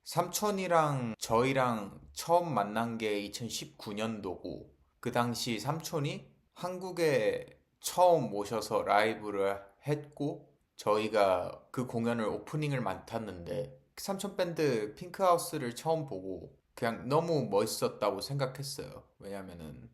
삼촌이랑 저희랑 처음 만난 게 2019년도고 그 당시 삼촌이 한국에 처음 오셔서 라이브를 했고 저희가 그 공연을 오프닝을 맡았는데 삼촌 밴드 핑크하우스를 처음 보고 그냥 너무 멋있었다고 생각했어요. 왜냐면은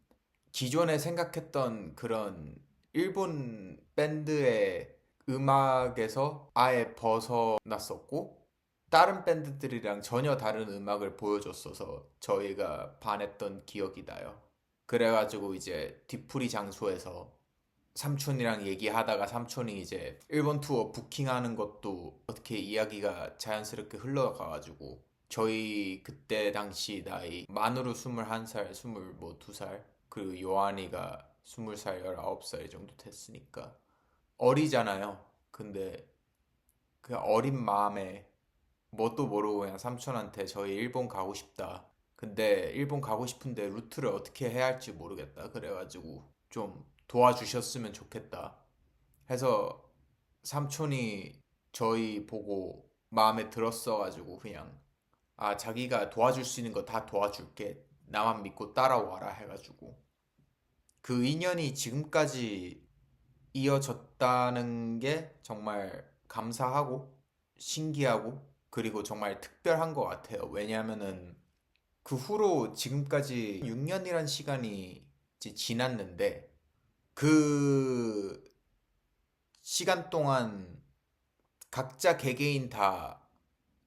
기존에 생각했던 그런 일본 밴드의 음악에서 아예 벗어났었고 다른 밴드들이랑 전혀 다른 음악을 보여줬어서 저희가 반했던 기억이 나요. 그래가지고 이제 뒤풀이 장소에서 삼촌이랑 얘기하다가 삼촌이 이제 일본 투어 부킹하는 것도 어떻게 이야기가 자연스럽게 흘러가가지고 저희 그때 당시 나이 만으로 21살, 22살 그리고 요한이가 20살, 19살 정도 됐으니까 어리잖아요. 근데 그 어린 마음에 뭣도 모르고 그냥 삼촌한테 저희 일본 가고 싶다. 근데 일본 가고 싶은데 루트를 어떻게 해야 할지 모르겠다. 그래가지고 좀 도와주셨으면 좋겠다. 해서 삼촌이 저희 보고 마음에 들었어가지고 그냥 자기가 도와줄 수 있는 거 다 도와줄게. 나만 믿고 따라와라 해가지고 그 인연이 지금까지 이어졌다는 게 정말 감사하고 신기하고 그리고 정말 특별한 것 같아요. 왜냐하면은 그 후로 지금까지 6년이란 시간이 이제 지났는데 그 시간 동안 각자 개개인 다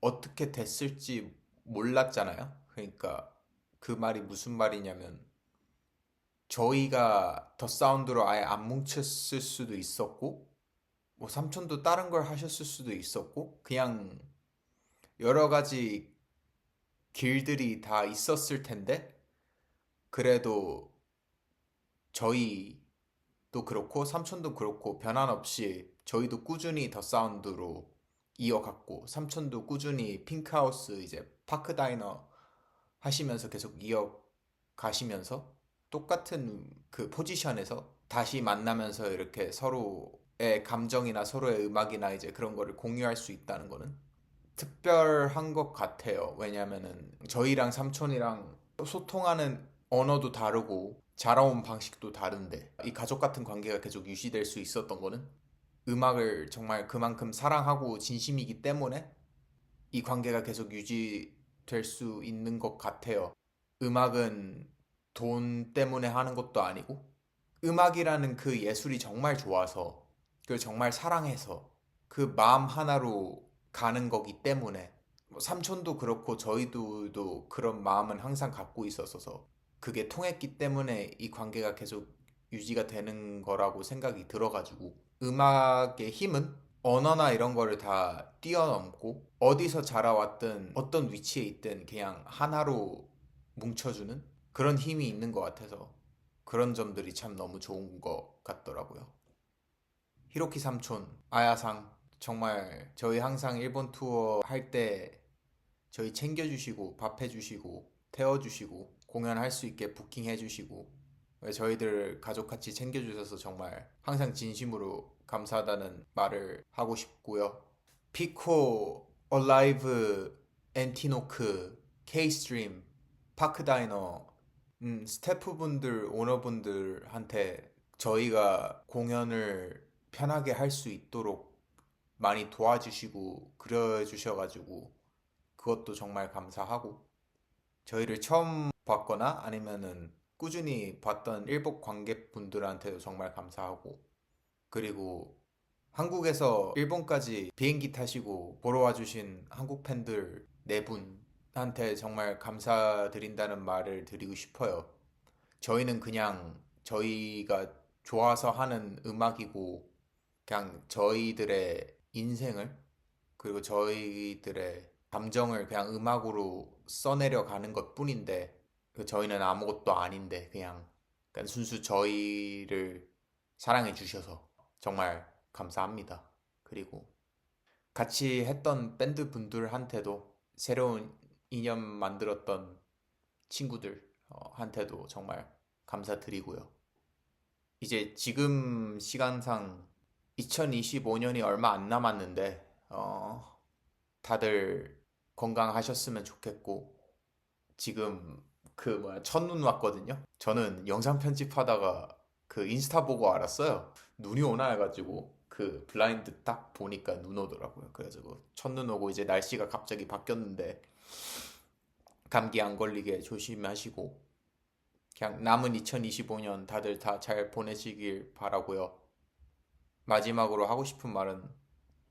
어떻게 됐을지 몰랐잖아요. 그러니까 그 말이 무슨 말이냐면 저희가 더 사운드로 아예 안 뭉쳤을 수도 있었고 뭐 삼촌도 다른 걸 하셨을 수도 있었고 그냥 여러 가지 길들이 다 있었을 텐데 그래도 저희도 그렇고 삼촌도 그렇고 변함 없이 저희도 꾸준히 더 사운드로 이어갔고 삼촌도 꾸준히 핑크하우스 이제 파크 다이너 하시면서 계속 이어가시면서 똑같은 그 포지션에서 다시 만나면서 이렇게 서로의 감정이나 서로의 음악이나 이제 그런 거를 공유할 수 있다는 거는 특별한 것 같아요. 왜냐면은 저희랑 삼촌이랑 소통하는 언어도 다르고 자라온 방식도 다른데 이 가족 같은 관계가 계속 유지될 수 있었던 거는 음악을 정말 그만큼 사랑하고 진심이기 때문에 이 관계가 계속 유지될 수 있는 것 같아요. 음악은 돈 때문에 하는 것도 아니고 음악이라는 그 예술이 정말 좋아서 그걸 정말 사랑해서 그 마음 하나로 가는 거기 때문에 뭐 삼촌도 그렇고 저희도 그런 마음은 항상 갖고 있었어서 그게 통했기 때문에 이 관계가 계속 유지가 되는 거라고 생각이 들어가지고 음악의 힘은 언어나 이런 거를 다 뛰어넘고 어디서 자라왔든 어떤 위치에 있든 그냥 하나로 뭉쳐주는 그런 힘이 있는 것 같아서 그런 점들이 참 너무 좋은 것 같더라고요. 히로키 삼촌, 아야상 정말 저희 항상 일본 투어 할 때 저희 챙겨주시고 밥 해주시고 태워주시고 공연할 수 있게 부킹해주시고 저희들 가족같이 챙겨주셔서 정말 항상 진심으로 감사하다는 말을 하고 싶고요. 피코, 얼라이브, 엔티노크, 케이스트림, 파크다이너 스태프분들, 오너분들한테 저희가 공연을 편하게 할 수 있도록 많이 도와주시고 그려주셔가지고 그것도 정말 감사하고 저희를 처음 봤거나 아니면은 꾸준히 봤던 일본 관객분들한테도 정말 감사하고, 그리고 한국에서 일본까지 비행기 타시고 보러 와주신 한국 팬들 네 분한테 정말 감사드린다는 말을 드리고 싶어요. 저희는 그냥 저희가 좋아서 하는 음악이고, 그냥 저희들의 인생을, 그리고 저희들의 감정을 그냥 음악으로 써내려 가는 것 뿐인데, 저희는 아무것도 아닌데 그냥 순수 저희를 사랑해 주셔서 정말 감사합니다. 그리고 같이 했던 밴드 분들한테도, 새로운 인연 만들었던 친구들한테도 정말 감사드리고요. 이제 지금 시간상 2025년이 얼마 안 남았는데 다들 건강하셨으면 좋겠고, 지금 첫눈 왔거든요. 저는 영상 편집하다가 그 인스타 보고 알았어요. 눈이 오나 해가지고 그 블라인드 딱 보니까 눈 오더라고요. 그래가지고 첫눈 오고 이제 날씨가 갑자기 바뀌었는데 감기 안 걸리게 조심하시고, 그냥 남은 2025년 다들 다 잘 보내시길 바라고요. 마지막으로 하고 싶은 말은,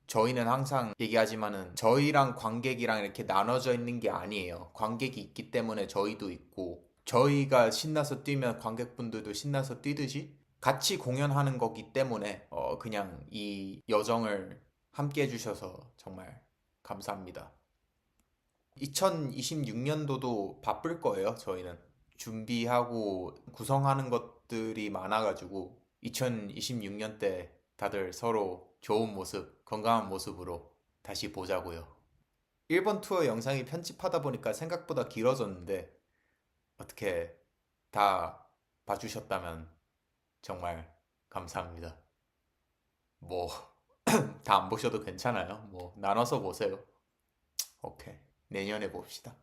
저희는 항상 얘기하지만은 저희랑 관객이랑 이렇게 나눠져 있는 게 아니에요. 관객이 있기 때문에 저희도 있고, 저희가 신나서 뛰면 관객분들도 신나서 뛰듯이 같이 공연하는 거기 때문에 그냥 이 여정을 함께 해주셔서 정말 감사합니다. 2026년도도 바쁠 거예요. 저희는 준비하고 구성하는 것들이 많아가지고 2026년 때 다들 서로 좋은 모습, 건강한 모습으로 다시 보자고요. 일본 투어 영상이 편집하다 보니까 생각보다 길어졌는데, 어떻게 다 봐주셨다면 정말 감사합니다. 뭐 다 안 보셔도 괜찮아요. 뭐 나눠서 보세요. 오케이. 내년에 봅시다.